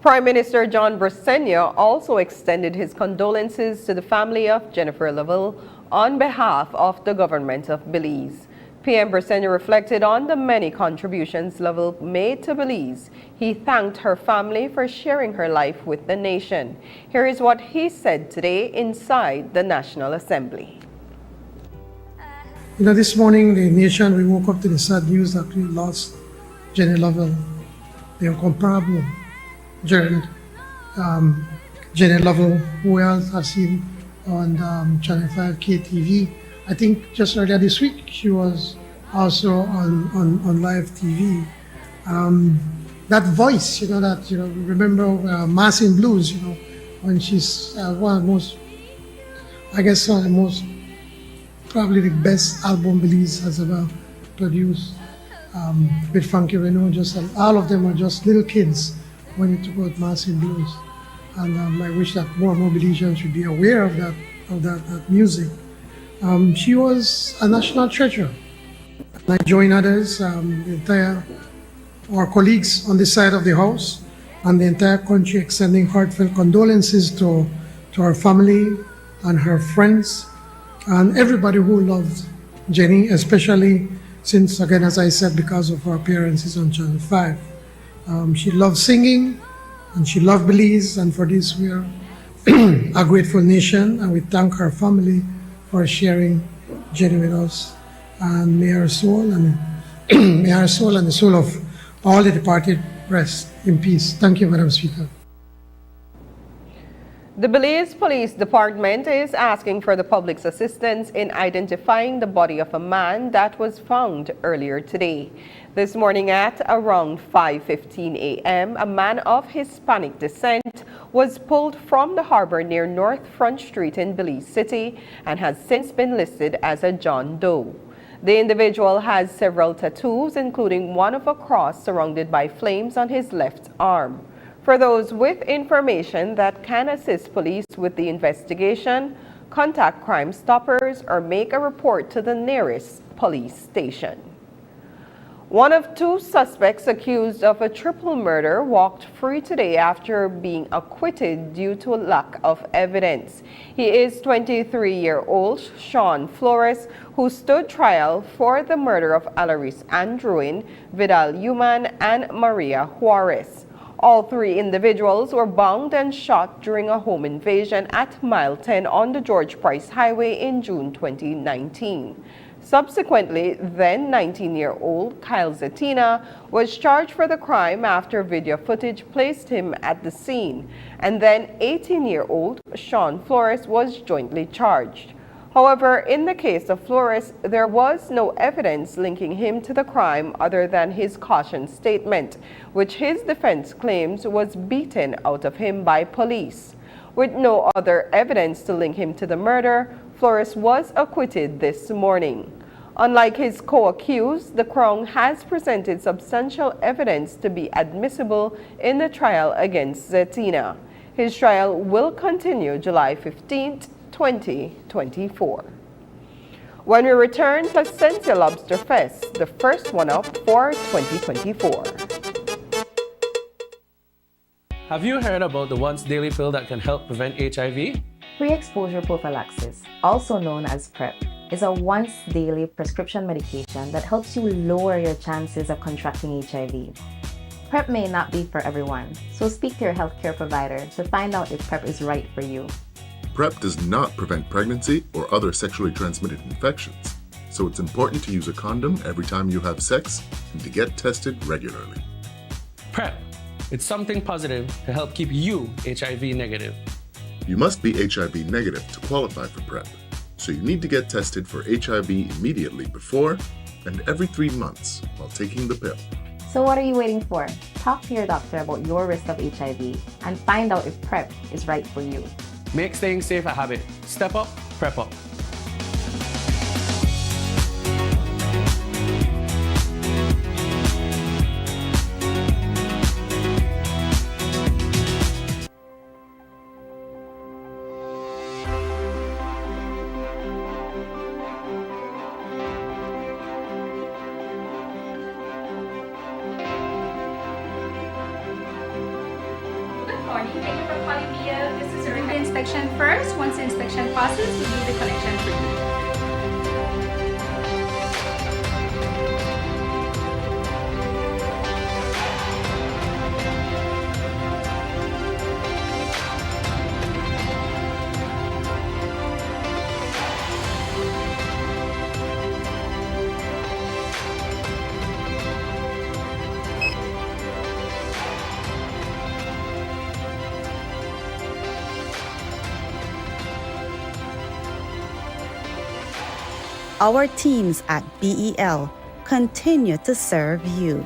Prime Minister John Placencia also extended his condolences to the family of Jennifer Lovell on behalf of the government of Belize. PM Placencia reflected on the many contributions Lovell made to Belize. He thanked her family for sharing her life with the nation. Here is what he said today inside the National Assembly. You know, this morning, the nation, we woke up to the sad news that we lost Jenny Lovell, the incomparable Jenny Lovell, who else has seen on Channel 5 KTV. I think just earlier this week, she was also on live TV. That voice, remember Mass in Blues, when she's one of the most, probably the best album Belize has ever produced, with Frankie Renaud. Just all of them were just little kids when you talk about Mass in Blues, and I wish that more Belizeans should be aware of that music. She was a national treasure. And I join others, our colleagues on this side of the House and the entire country, extending heartfelt condolences to her family and her friends and everybody who loved Jenny, especially since, again, as I said, because of her appearances on Channel 5. She loved singing and she loved Belize, and for this we are a grateful nation, and we thank her family for sharing Jenny with us. And may her soul and the soul of all the departed rest in peace. Thank you, Madam Speaker. The Belize Police Department is asking for the public's assistance in identifying the body of a man that was found earlier today. This morning at around 5:15 a.m., a man of Hispanic descent was pulled from the harbor near North Front Street in Belize City and has since been listed as a John Doe. The individual has several tattoos, including one of a cross surrounded by flames on his left arm. For those with information that can assist police with the investigation, contact Crime Stoppers or make a report to the nearest police station. One of two suspects accused of a triple murder walked free today after being acquitted due to a lack of evidence. He is 23-year-old Sean Flores, who stood trial for the murder of Alaris Andruin, Vidal Human, and Maria Juarez. All three individuals were bound and shot during a home invasion at Mile 10 on the George Price Highway in June 2019. Subsequently, then 19-year-old Kyle Zetina was charged for the crime after video footage placed him at the scene, and then 18-year-old Sean Flores was jointly charged. However, in the case of Flores, there was no evidence linking him to the crime other than his caution statement, which his defense claims was beaten out of him by police. With no other evidence to link him to the murder, Flores was acquitted this morning. Unlike his co-accused, the Crown has presented substantial evidence to be admissible in the trial against Zetina. His trial will continue July 15th, 2024. When we return, Placencia Lobster Fest, the first one up for 2024. Have you heard about the once daily pill that can help prevent HIV? Pre-exposure prophylaxis, also known as PrEP, is a once daily prescription medication that helps you lower your chances of contracting HIV. PrEP may not be for everyone, so speak to your healthcare provider to find out if PrEP is right for you. PrEP does not prevent pregnancy or other sexually transmitted infections, so it's important to use a condom every time you have sex and to get tested regularly. PrEP. It's something positive to help keep you HIV negative. You must be HIV negative to qualify for PrEP, so you need to get tested for HIV immediately before and every 3 months while taking the pill. So what are you waiting for? Talk to your doctor about your risk of HIV and find out if PrEP is right for you. Make staying safe a habit. Step up, PrEP up. Inspection first. Once the inspection passes, we'll do the connection for you. Our teams at BEL continue to serve you.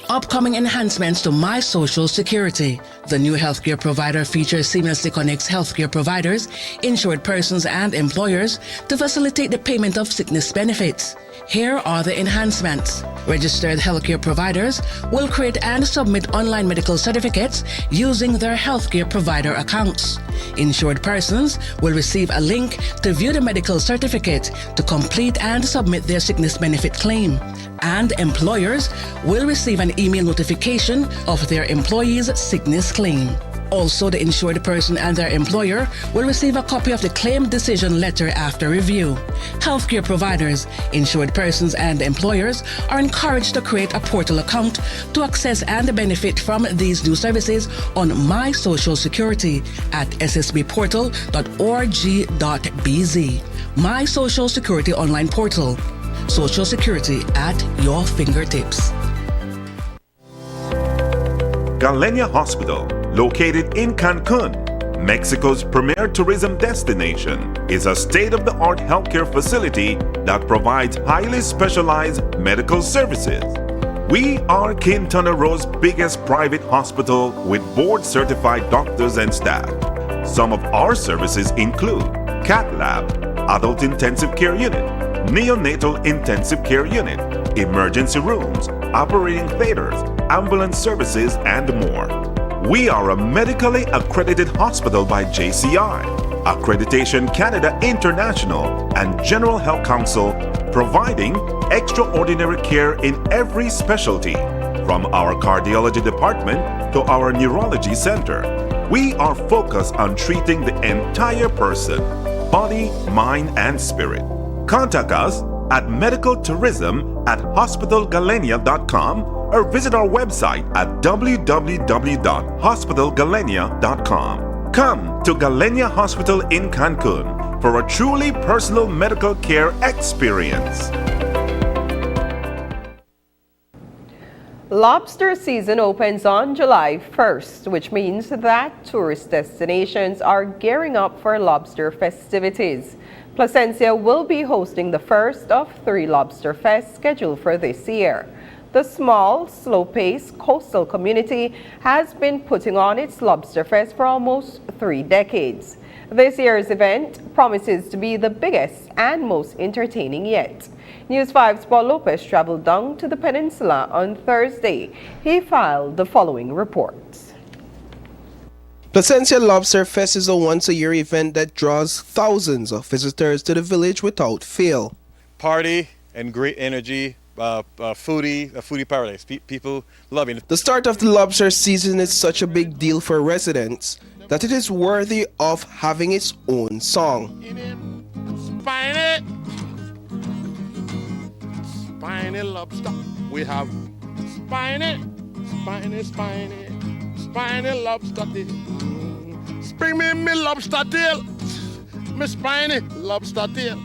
Upcoming enhancements to My Social Security. The new healthcare provider feature seamlessly connects healthcare providers, insured persons, and employers to facilitate the payment of sickness benefits. Here are the enhancements. Registered healthcare providers will create and submit online medical certificates using their healthcare provider accounts. Insured persons will receive a link to view the medical certificate to complete and submit their sickness benefit claim. And employers will receive an email notification of their employee's sickness claim. Also, the insured person and their employer will receive a copy of the claim decision letter after review. Healthcare providers, insured persons, and employers are encouraged to create a portal account to access and benefit from these new services on My Social Security at ssbportal.org.bz. My Social Security online portal. Social Security at your fingertips. Galenia Hospital, located in Cancun, Mexico's premier tourism destination, is a state-of-the-art healthcare facility that provides highly specialized medical services. We are Quintana Roo's biggest private hospital with board-certified doctors and staff. Some of our services include cath lab, adult intensive care unit, neonatal intensive care unit, emergency rooms, operating theaters, ambulance services, and more. We are a medically accredited hospital by JCI, Accreditation Canada International, and General Health Council, providing extraordinary care in every specialty, from our cardiology department to our neurology center. We are focused on treating the entire person, body, mind, and spirit. Contact us at medicaltourism@hospitalgalenia.com or visit our website at www.hospitalgalenia.com. Come to Galenia Hospital in Cancun for a truly personal medical care experience. Lobster season opens on July 1st, which means that tourist destinations are gearing up for lobster festivities. Placencia will be hosting the first of 3 Lobster Fests scheduled for this year. The small, slow-paced coastal community has been putting on its Lobster Fest for almost 3 decades. This year's event promises to be the biggest and most entertaining yet. News 5's Paul Lopez traveled down to the peninsula on Thursday. He filed the following reports. Placencia Lobster Fest is a once-a-year event that draws thousands of visitors to the village without fail. Party and great energy, foodie paradise. People loving it. The start of the lobster season is such a big deal for residents that it is worthy of having its own song. Spiny lobster. We have spiny lobster tail. Bring me lobster tail. Me spiny lobster tail.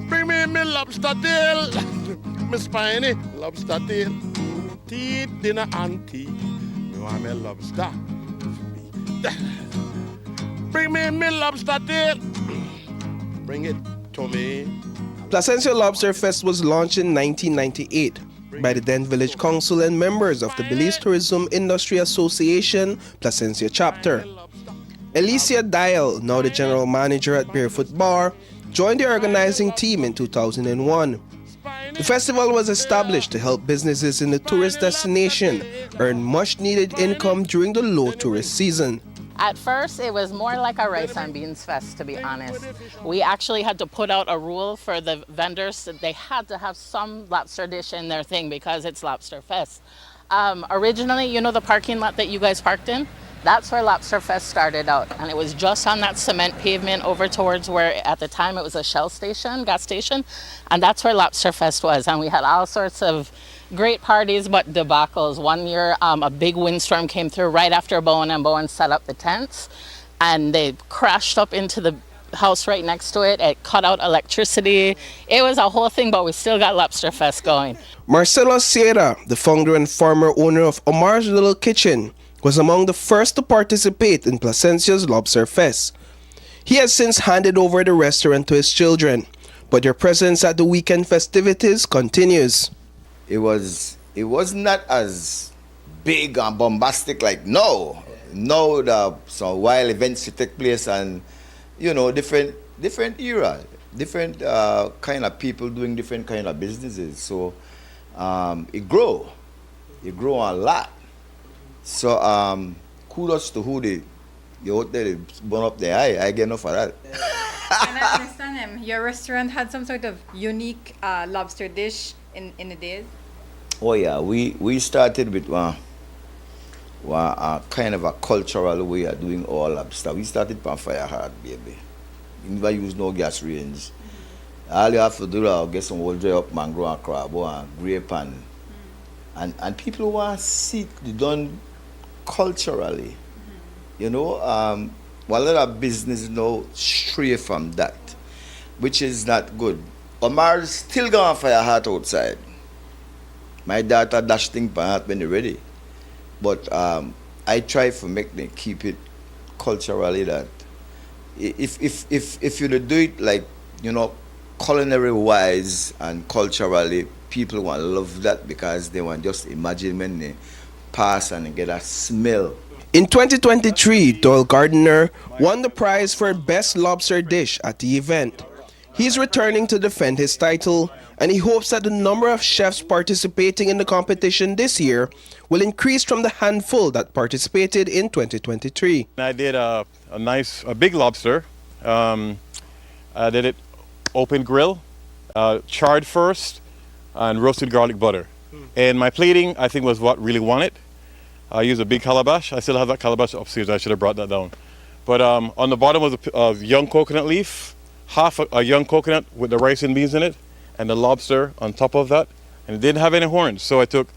Bring me lobster tail. Me spiny lobster tail. Tea, dinner, and tea. Me want me lobster. Bring me lobster tail. Bring it to me. Placencia Lobster Fest was launched in 1998 by the then Village Council and members of the Belize Tourism Industry Association, Placencia Chapter. Alicia Dial, now the general manager at Barefoot Bar, joined the organizing team in 2001. The festival was established to help businesses in the tourist destination earn much needed income during the low tourist season. At first, it was more like a rice and beans fest, to be honest. We actually had to put out a rule for the vendors that they had to have some lobster dish in their thing because it's Lobster Fest. Originally, you know the parking lot that you guys parked in? That's where Lobster Fest started out. And it was just on that cement pavement over towards where, at the time, it was a Shell station, gas station. And that's where Lobster Fest was. And we had all sorts of great parties, but debacles. One year, a big windstorm came through right after Bowen and Bowen set up the tents, and they crashed up into the house right next to it. It cut out electricity. It was a whole thing, but we still got Lobster Fest going. Marcelo Sierra, the founder and former owner of Omar's Little Kitchen, was among the first to participate in Placencia's Lobster Fest. He has since handed over the restaurant to his children, but their presence at the weekend festivities continues. It was not as big and bombastic like now. Now so while events take place and different era, different kind of people doing different kind of businesses. So it grow a lot. So kudos to who they out there burn up their eye. I get enough for that. And I understand your restaurant had some sort of unique lobster dish in the days. Oh yeah, we started with kind of a cultural way of doing all lobster. We started from fire hard, baby. We never use no gas range. All you have to do is get some old dry up mango and crab and grape and people want to see it done culturally. A lot of business now stray from that, which is not good. Omar's still going fire hard outside. My daughter dash thing for heart when they're ready. But I try to make them keep it culturally that if you do it like, culinary wise and culturally, people want to love that because they want just imagine when they pass and get a smell. In 2023, Doyle Gardner won the prize for Best Lobster Dish at the event. He's returning to defend his title, and he hopes that the number of chefs participating in the competition this year will increase from the handful that participated in 2023. I did a big lobster. I did it open grill, charred first, and roasted garlic butter. And my plating, I think, was what really won it. I used a big calabash. I still have that calabash upstairs. I should have brought that down. But on the bottom was a young coconut leaf, half a young coconut with the rice and beans in it, and the lobster on top of that. And it didn't have any horns, so I took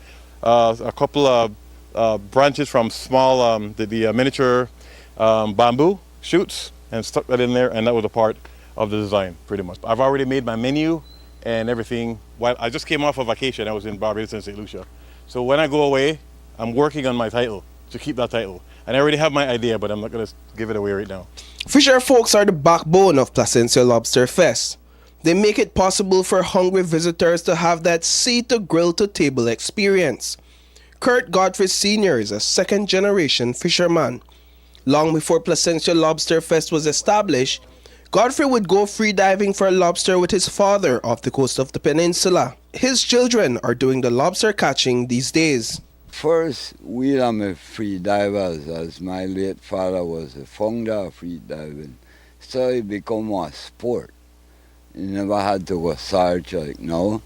a couple of branches from small, the miniature bamboo shoots and stuck that in there, and that was a part of the design, pretty much. I've already made my menu and everything. Well, I just came off a vacation. I was in Barbados and St. Lucia. So when I go away, I'm working on my title, to keep that title. And I already have my idea, but I'm not going to give it away right now. Fisher folks are the backbone of Placencia Lobster Fest. They make it possible for hungry visitors to have that sea-to-grill-to-table experience. Kurt Godfrey Sr. is a second-generation fisherman. Long before Placencia Lobster Fest was established, Godfrey would go free diving for lobster with his father off the coast of the peninsula. His children are doing the lobster catching these days. First, we are free divers, as my late father was a founder of free diving. So it became a sport. You never had to go search like now.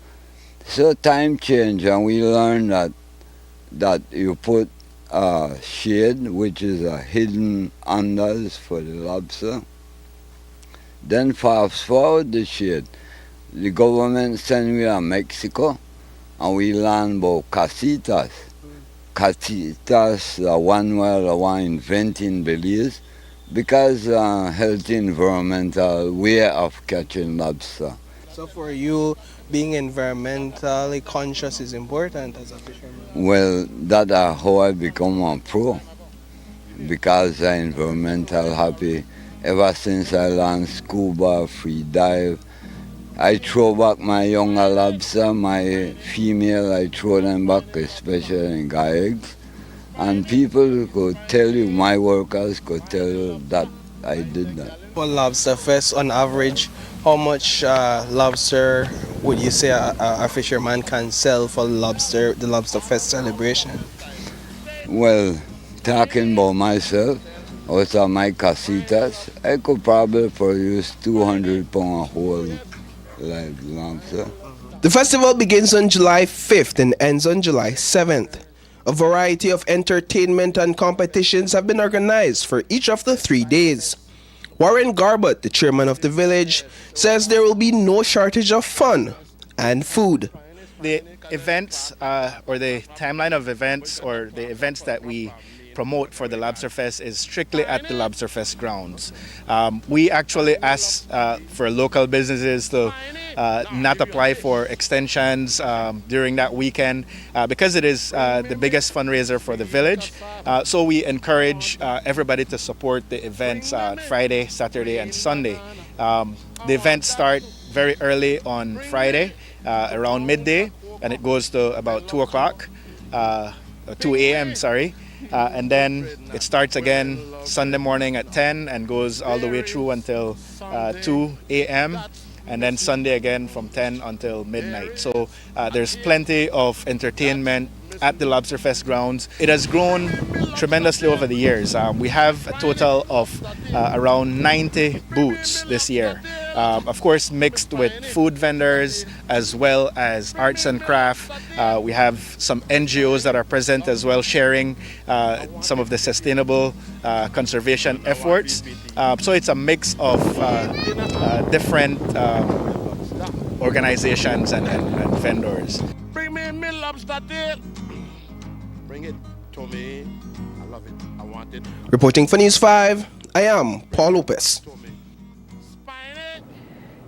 So time changed, and we learned that you put a shade, which is a hidden unders for the lobster. Then fast forward the shade. The government sent me to Mexico, and we learned about casitas. Casitas, the one where the one inventing Belize, because healthy environmental way of catching lobster. So for you, being environmentally conscious is important as a fisherman? Well, that's how I become a pro, because I'm environmental happy. Ever since I learned scuba, free dive, I throw back my younger lobster, my female, I throw them back, especially in eggs. And people could tell you, my workers could tell you that I did that. For Lobster Fest, on average, how much lobster would you say a fisherman can sell for the Lobster Fest celebration? Well, talking about myself, out of my casitas, I could probably produce 200 pounds whole live lobster. The festival begins on July 5th and ends on July 7th. A variety of entertainment and competitions have been organized for each of the 3 days. Warren Garbett, the chairman of the village, says there will be no shortage of fun and food. The events or the timeline of events or the events that we promote for the Lobster Fest is strictly at the Lobster Fest grounds. We actually ask for local businesses to not apply for extensions during that weekend because it is the biggest fundraiser for the village. So we encourage everybody to support the events Friday, Saturday, and Sunday. The events start very early on Friday, around midday, and it goes to about 2 o'clock. 2 a.m., sorry. And then it starts again Sunday morning at 10 and goes all the way through until 2 a.m. and then Sunday again from 10 until midnight. So there's plenty of entertainment at the Lobster Fest grounds. It has grown tremendously over the years. We have a total of around 90 booths this year. Of course, mixed with food vendors as well as arts and craft. We have some NGOs that are present as well, sharing some of the sustainable conservation efforts. So it's a mix of different organizations and vendors. Bring me my lobster tail. Bring it to me. I love it. I want it. Reporting for News 5, I am Paul Lopez.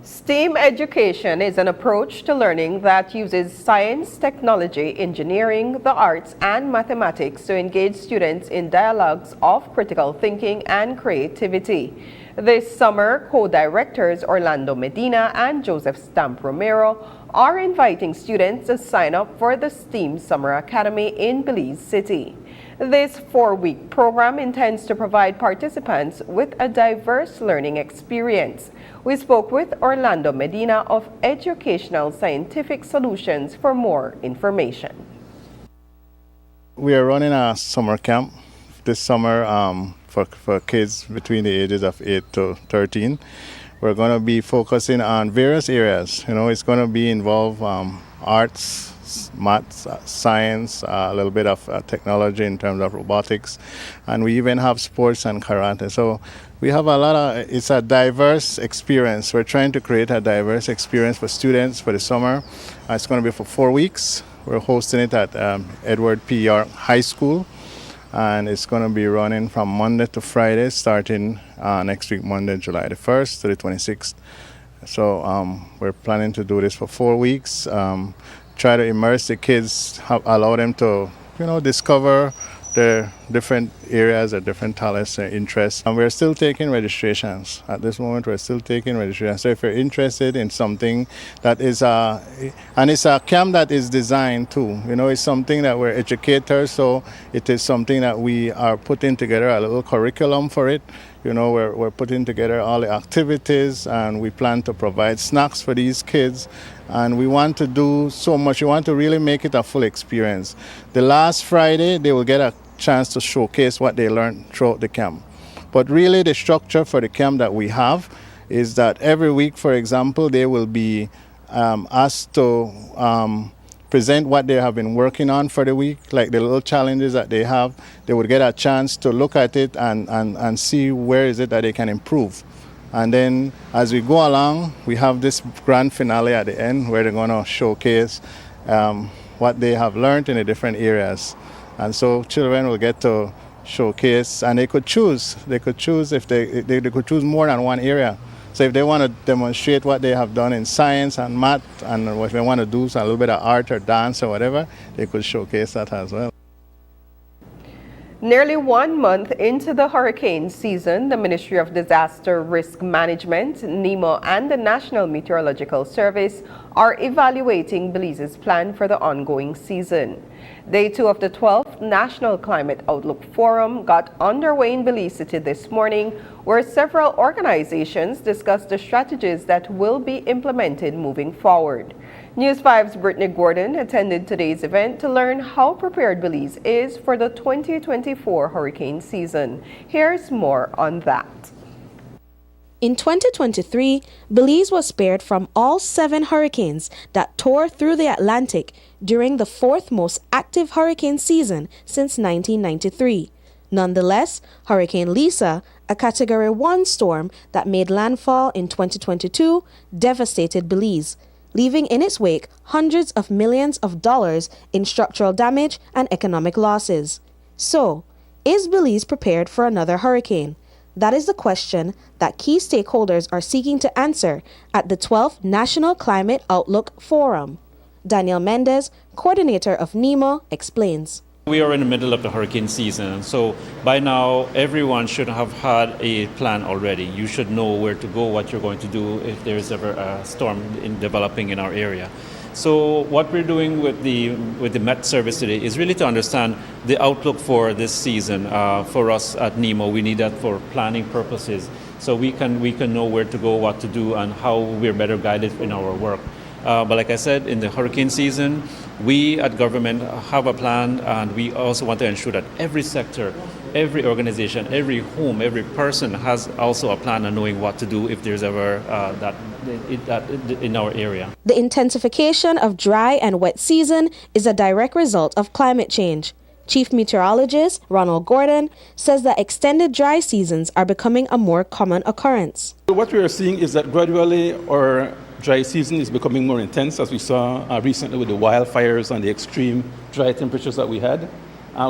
STEAM education is an approach to learning that uses science, technology, engineering, the arts, and mathematics to engage students in dialogues of critical thinking and creativity. This summer, co-directors Orlando Medina and Joseph Stamp Romero are inviting students to sign up for the STEAM Summer Academy in Belize City. This 4-week program intends to provide participants with a diverse learning experience. We spoke with Orlando Medina of Educational Scientific Solutions for more information. We are running a summer camp this summer for kids between the ages of 8 to 13. We're going to be focusing on various areas. It's going to be involve arts, maths, science, a little bit of technology in terms of robotics, and we even have sports and karate. So we have it's a diverse experience. We're trying to create a diverse experience for students for the summer. It's going to be for 4 weeks. We're hosting it at Edward P. York High School, and it's going to be running from Monday to Friday, starting next week, Monday, July the 1st to the 26th. So we're planning to do this for 4 weeks, try to immerse the kids, allow them to, discover their different areas, their different talents, their interests. And we're still taking registrations. At this moment, we're still taking registrations. So if you're interested in something that is and it's a camp that is designed too. It's something that we're educators, so it is something that we are putting together a little curriculum for it. We're putting together all the activities, and we plan to provide snacks for these kids. And we want to do so much. We want to really make it a full experience. The last Friday, they will get a chance to showcase what they learned throughout the camp. But really, the structure for the camp that we have is that every week, for example, they will be asked to present what they have been working on for the week, like the little challenges that they have. They would get a chance to look at it and see where is it that they can improve. And then as we go along, we have this grand finale at the end where they're going to showcase what they have learned in the different areas. And so children will get to showcase, and they could choose. They could choose if they could choose more than one area. So if they want to demonstrate what they have done in science and math, and if they want to do a little bit of art or dance or whatever, they could showcase that as well. Nearly 1 month into the hurricane season, the Ministry of Disaster Risk Management, NEMO, and the National Meteorological Service are evaluating Belize's plan for the ongoing season. Day 2 of the 12th National Climate Outlook Forum got underway in Belize City this morning, where several organizations discussed the strategies that will be implemented moving forward. News 5's Brittany Gordon attended today's event to learn how prepared Belize is for the 2024 hurricane season. Here's more on that. In 2023, Belize was spared from all 7 hurricanes that tore through the Atlantic during the 4th most active hurricane season since 1993. Nonetheless, Hurricane Lisa, a Category 1 storm that made landfall in 2022, devastated Belize, leaving in its wake hundreds of millions of dollars in structural damage and economic losses. So, is Belize prepared for another hurricane? That is the question that key stakeholders are seeking to answer at the 12th National Climate Outlook Forum. Daniel Mendez, coordinator of NEMO, explains. We are in the middle of the hurricane season, so by now everyone should have had a plan already. You should know where to go, what you're going to do if there is ever a storm developing in our area. So what we're doing with the Met service today is really to understand the outlook for this season. For us at NEMO, we need that for planning purposes, so we can know where to go, what to do, and how we're better guided in our work. But like I said, in the hurricane season, we at government have a plan, and we also want to ensure that every sector, every organization, every home, every person has also a plan on knowing what to do if there's ever that in our area. The intensification of dry and wet season is a direct result of climate change. Chief Meteorologist Ronald Gordon says that extended dry seasons are becoming a more common occurrence. What we are seeing is that gradually our dry season is becoming more intense, as we saw recently with the wildfires and the extreme dry temperatures that we had.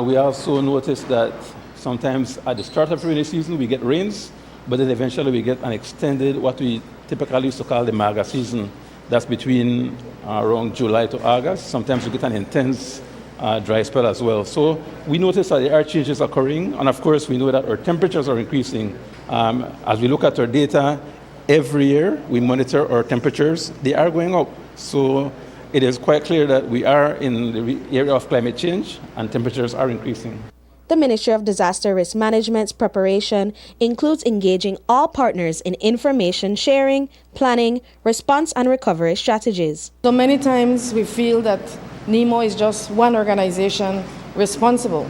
We also noticed that sometimes at the start of rainy season we get rains, but then eventually we get an extended, what we typically used to call the MAGA season. That's between around July to August. Sometimes we get an intense dry spell as well. So we notice that there are changes occurring, and of course we know that our temperatures are increasing. As we look at our data, every year we monitor our temperatures. They are going up. So it is quite clear that we are in the area of climate change and temperatures are increasing. The Ministry of Disaster Risk Management's preparation includes engaging all partners in information sharing, planning, response and recovery strategies. So many times we feel that NEMO is just one organization responsible.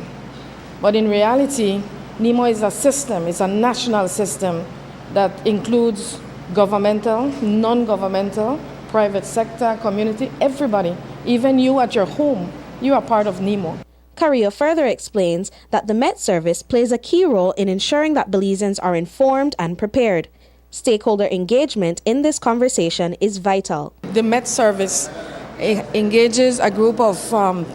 But in reality, NEMO is a system, it's a national system that includes governmental, non-governmental, private sector, community, everybody. Even you at your home, you are part of NEMO. Carrillo further explains that the Met Service plays a key role in ensuring that Belizeans are informed and prepared. Stakeholder engagement in this conversation is vital. The Met Service engages a group of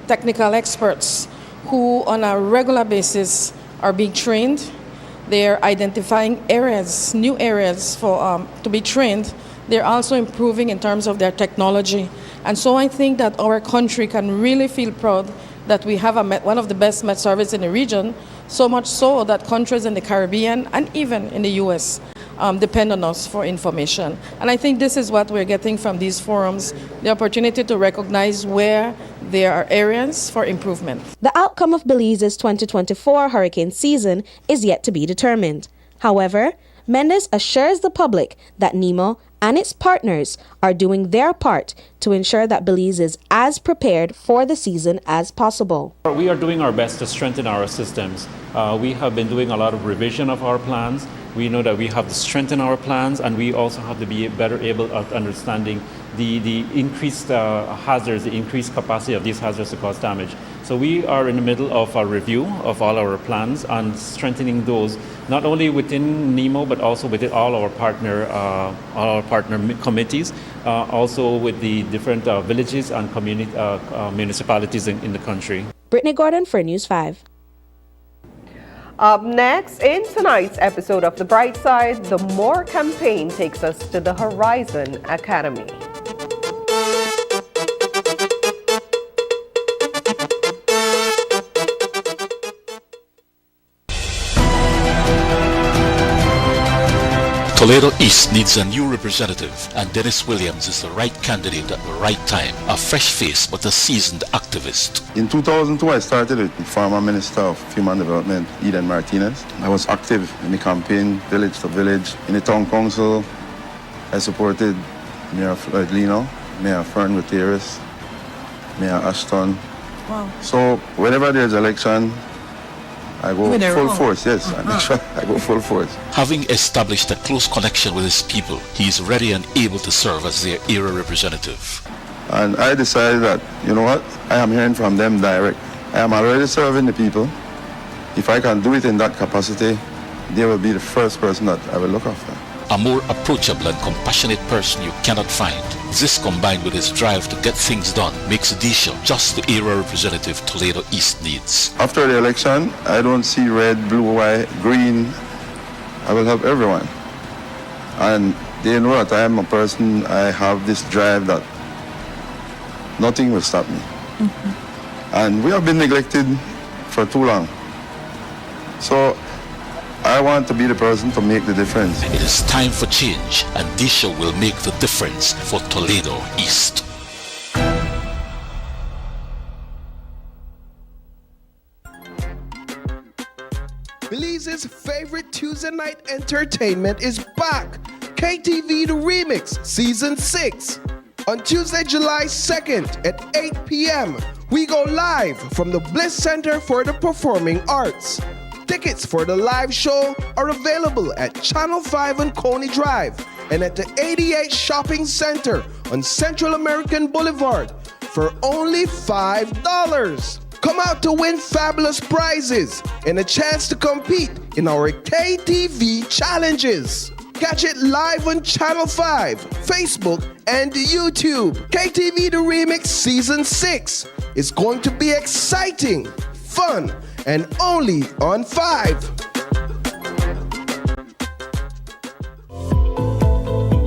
technical experts who on a regular basis are being trained. They're identifying areas, new areas for to be trained. They're also improving in terms of their technology. And so I think that our country can really feel proud that we have one of the best Met Service in the region, so much so that countries in the Caribbean and even in the US depend on us for information. And I think this is what we're getting from these forums, the opportunity to recognize where there are areas for improvement. The outcome of Belize's 2024 hurricane season is yet to be determined. However, Mendes assures the public that NEMO and its partners are doing their part to ensure that Belize is as prepared for the season as possible. We are doing our best to strengthen our systems. We have been doing a lot of revision of our plans. We know that we have to strengthen our plans, and we also have to be better able at understanding the increased hazards, the increased capacity of these hazards to cause damage. So we are in the middle of a review of all our plans and strengthening those, not only within NEMO, but also within all our partner committees, also with the different villages and community municipalities in the country. Brittany Gordon for News 5. Up next, in tonight's episode of The Bright Side, the MORE campaign takes us to the Horizon Academy. Toledo East needs a new representative, and Dennis Williams is the right candidate at the right time. A fresh face, but a seasoned activist. In 2002, I started with the former Minister of Human Development, Eden Martinez. I was active in the campaign, village to village. In the town council, I supported Mayor Floyd Lino, Mayor Fern Gutierrez, Mayor Ashton. Wow. So whenever there's election, I go full force, yes. I go full force. Having established a close connection with his people, he is ready and able to serve as their area representative. And I decided that, you know what, I am hearing from them direct. I am already serving the people. If I can do it in that capacity, they will be the first person that I will look after. A more approachable and compassionate person you cannot find. This, combined with his drive to get things done, makes Disha just the area representative Toledo East needs. After the election, I don't see red, blue, white, green. I will help everyone. And they know that I am a person, I have this drive that nothing will stop me. Mm-hmm. And we have been neglected for too long. So I want to be the person to make the difference. It is time for change, and Disha will make the difference for Toledo East. Belize's favorite Tuesday night entertainment is back. KTV The Remix Season 6. On Tuesday, July 2nd at 8 p.m., we go live from the Bliss Center for the Performing Arts. Tickets for the live show are available at Channel 5 on Coney Drive and at the 88 Shopping Center on Central American Boulevard for only $5. Come out to win fabulous prizes and a chance to compete in our KTV challenges. Catch it live on Channel 5, Facebook, and YouTube. KTV The Remix Season 6 is going to be exciting, fun, and only on 5.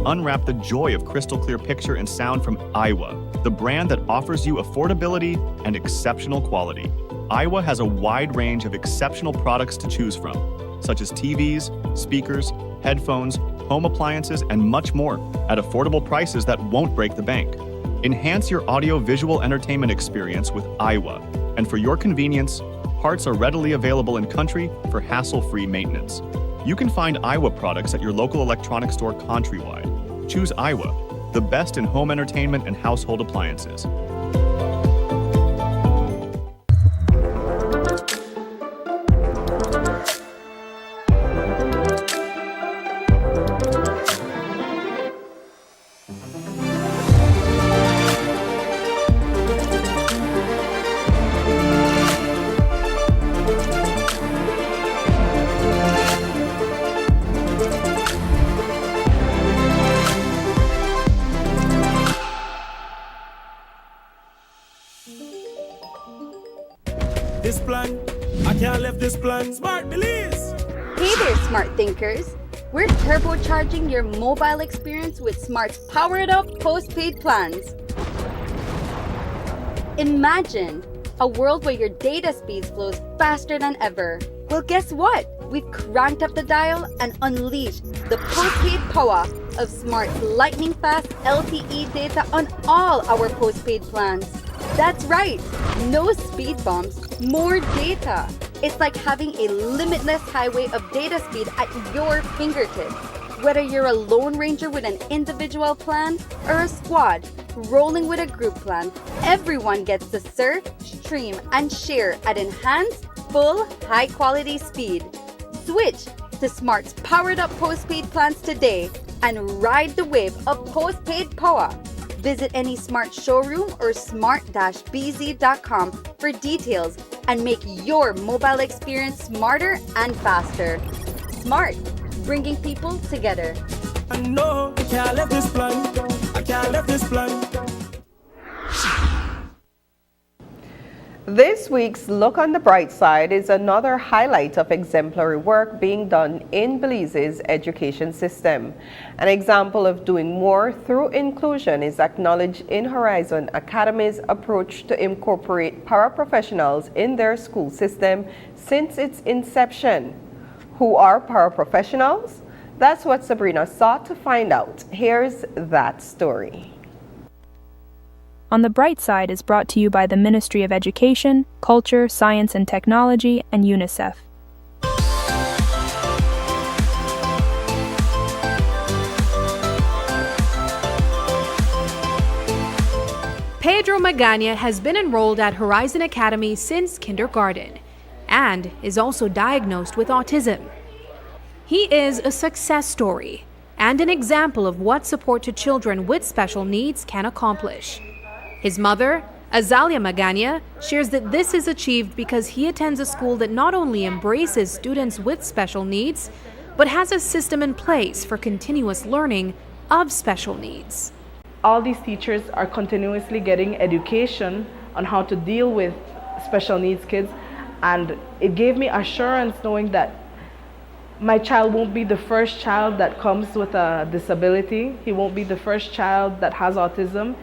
Unwrap the joy of crystal clear picture and sound from Iowa, the brand that offers you affordability and exceptional quality. Iowa has a wide range of exceptional products to choose from, such as TVs, speakers, headphones, home appliances, and much more at affordable prices that won't break the bank. Enhance your audio-visual entertainment experience with Iowa, and for your convenience, parts are readily available in country for hassle-free maintenance. You can find Iowa products at your local electronics store countrywide. Choose Iowa, the best in home entertainment and household appliances. This plan, I can't leave this plan. Smart Belize! Hey there, smart thinkers. We're turbocharging your mobile experience with Smart's powered up postpaid plans. Imagine a world where your data speeds flows faster than ever. Well, guess what? We've cranked up the dial and unleashed the postpaid power of Smart's lightning fast LTE data on all our postpaid plans. That's right, no speed bumps, more data. It's like having a limitless highway of data speed at your fingertips. Whether you're a Lone Ranger with an individual plan or a squad rolling with a group plan, everyone gets to surf, stream, and share at enhanced, full, high-quality speed. Switch to Smart's powered-up postpaid plans today and ride the wave of postpaid power. Visit any Smart showroom or smart-bz.com for details and make your mobile experience smarter and faster. Smart, bringing people together. No, I can't leave this plan. I can't leave this plan. This week's Look on the Bright Side is another highlight of exemplary work being done in Belize's education system. An example of doing more through inclusion is acknowledged in Horizon Academy's approach to incorporate paraprofessionals in their school system since its inception. Who are paraprofessionals? That's what Sabrina sought to find out. Here's that story. On the Bright Side is brought to you by the Ministry of Education, Culture, Science and Technology, and UNICEF. Pedro Magana has been enrolled at Horizon Academy since kindergarten and is also diagnosed with autism. He is a success story and an example of what support to children with special needs can accomplish. His mother, Azalia Magana, shares that this is achieved because he attends a school that not only embraces students with special needs, but has a system in place for continuous learning of special needs. All these teachers are continuously getting education on how to deal with special needs kids, and it gave me assurance knowing that my child won't be the first child that comes with a disability. He won't be the first child that has autism.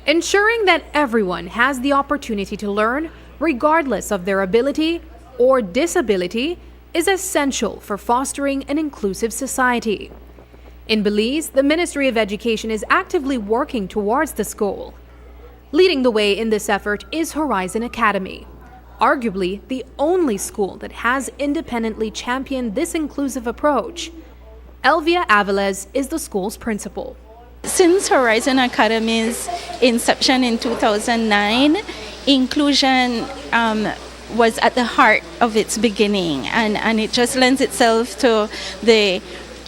Ensuring that everyone has the opportunity to learn, regardless of their ability or disability, is essential for fostering an inclusive society. In Belize, the Ministry of Education is actively working towards this goal. Leading the way in this effort is Horizon Academy, arguably the only school that has independently championed this inclusive approach. Elvia Aviles is the school's principal. Since Horizon Academy's inception in 2009, inclusion was at the heart of its beginning, and it just lends itself to the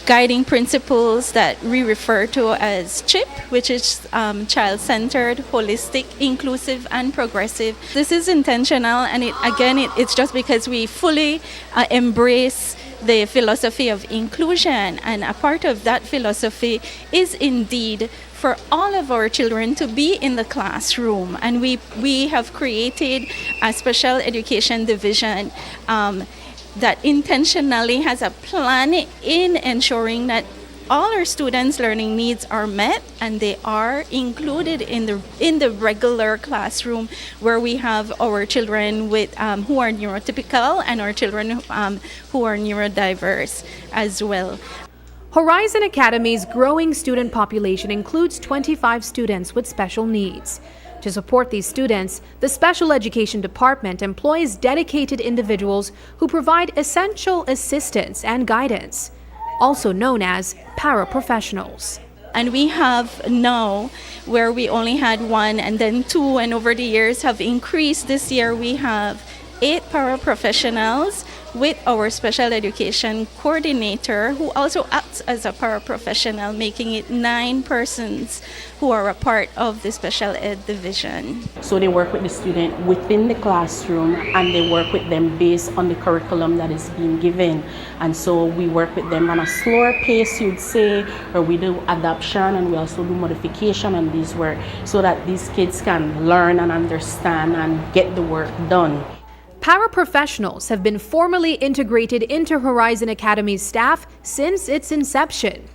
guiding principles that we refer to as CHIP, which is child-centered, holistic, inclusive, and progressive. This is intentional, and it's just because we fully embrace the philosophy of inclusion, and a part of that philosophy is indeed for all of our children to be in the classroom, and we have created a special education division that intentionally has a plan in ensuring that all our students' learning needs are met, and they are included in the regular classroom, where we have our children with who are neurotypical and our children who are neurodiverse as well. Horizon Academy's growing student population includes 25 students with special needs. To support these students, the Special Education Department employs dedicated individuals who provide essential assistance and guidance, also known as paraprofessionals. And we have now, where we only had one and then two, and over the years have increased. This year we have 8 paraprofessionals with our special education coordinator, who also acts as a paraprofessional, making it 9 persons who are a part of the special ed division. So they work with the student within the classroom, and they work with them based on the curriculum that is being given. And so we work with them on a slower pace, you'd say, or we do adoption, and we also do modification on these work, so that these kids can learn and understand and get the work done. Paraprofessionals have been formally integrated into Horizon Academy's staff since its inception.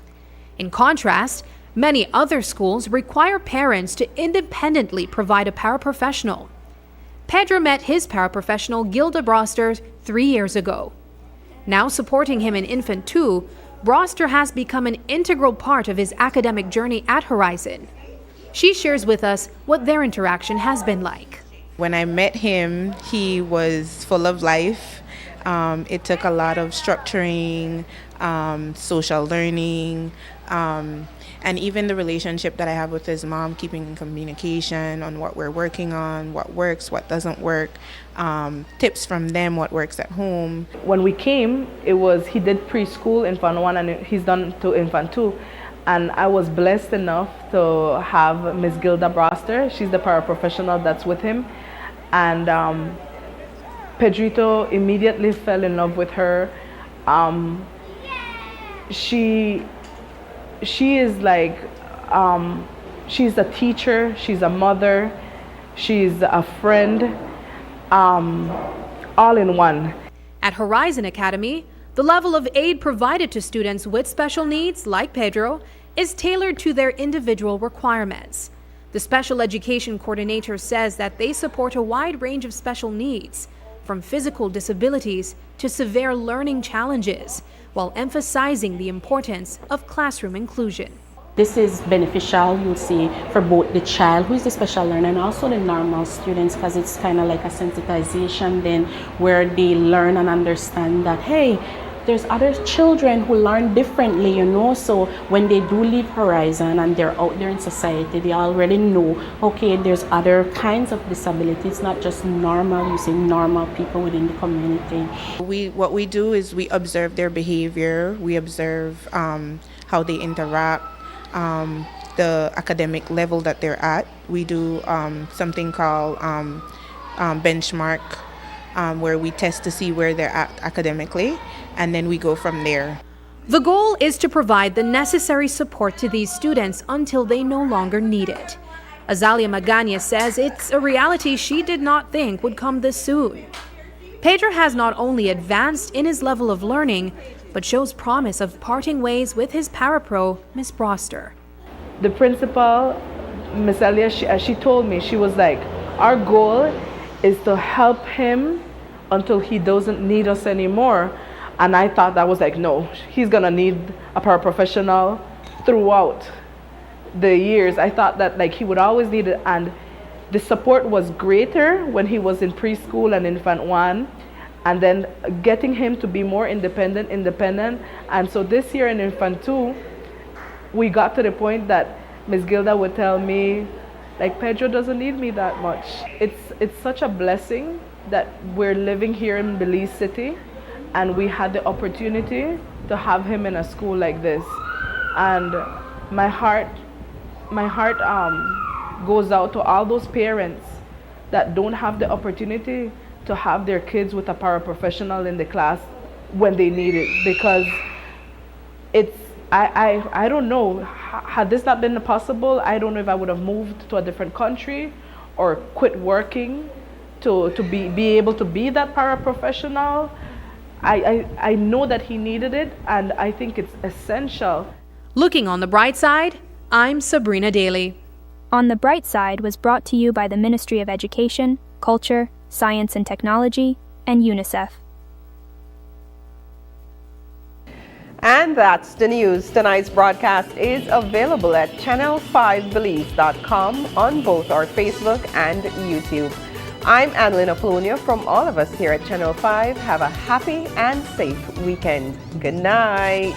In contrast, many other schools require parents to independently provide a paraprofessional. Pedro met his paraprofessional Gilda Broster 3 years ago. Now supporting him in Infant 2, Broster has become an integral part of his academic journey at Horizon. She shares with us what their interaction has been like. When I met him, he was full of life. It took a lot of structuring, social learning, and even the relationship that I have with his mom, keeping in communication on what we're working on, what works, what doesn't work, tips from them, what works at home. When we came, he did preschool, Infant 1, and he's done to Infant 2. And I was blessed enough to have Miss Gilda Broster. She's the paraprofessional that's with him. And Pedrito immediately fell in love with her. She is like, she's a teacher, she's a mother, she's a friend, all in one. At Horizon Academy, the level of aid provided to students with special needs, like Pedro, is tailored to their individual requirements. The Special Education Coordinator says that they support a wide range of special needs, from physical disabilities to severe learning challenges, while emphasizing the importance of classroom inclusion. This is beneficial, you'll see, for both the child who is the special learner and also the normal students, because it's kind of like a sensitization then, where they learn and understand that, hey, there's other children who learn differently, you know, so when they do leave Horizon and they're out there in society, they already know, okay, there's other kinds of disabilities, not just normal, you say normal people within the community. What we do is we observe their behavior, we observe how they interact, the academic level that they're at. We do something called benchmark, where we test to see where they're at academically, and then we go from there. The goal is to provide the necessary support to these students until they no longer need it. Azalia Magana says it's a reality she did not think would come this soon. Pedro has not only advanced in his level of learning, but shows promise of parting ways with his parapro, Miss Broster. The principal, Miss Elia, she told me, she was like, our goal is to help him until he doesn't need us anymore. And I thought that was like, no, he's gonna need a paraprofessional throughout the years. I thought that like he would always need it, and the support was greater when he was in preschool and infant 1, and then getting him to be more independent. And so this year in infant 2, we got to the point that Ms. Gilda would tell me, like, Pedro doesn't need me that much. It's such a blessing that we're living here in Belize City, and we had the opportunity to have him in a school like this. And my heart goes out to all those parents that don't have the opportunity to have their kids with a paraprofessional in the class when they need it, because I don't know, had this not been possible, I don't know if I would have moved to a different country or quit working to be able to be that paraprofessional. I know that he needed it, and I think it's essential. Looking on the bright side, I'm Sabrina Daly. On the Bright Side was brought to you by the Ministry of Education, Culture, Science and Technology, and UNICEF. And that's the news. Tonight's broadcast is available at channel5belize.com on both our Facebook and YouTube. I'm Adeline Apollonia. From all of us here at Channel 5, have a happy and safe weekend. Good night.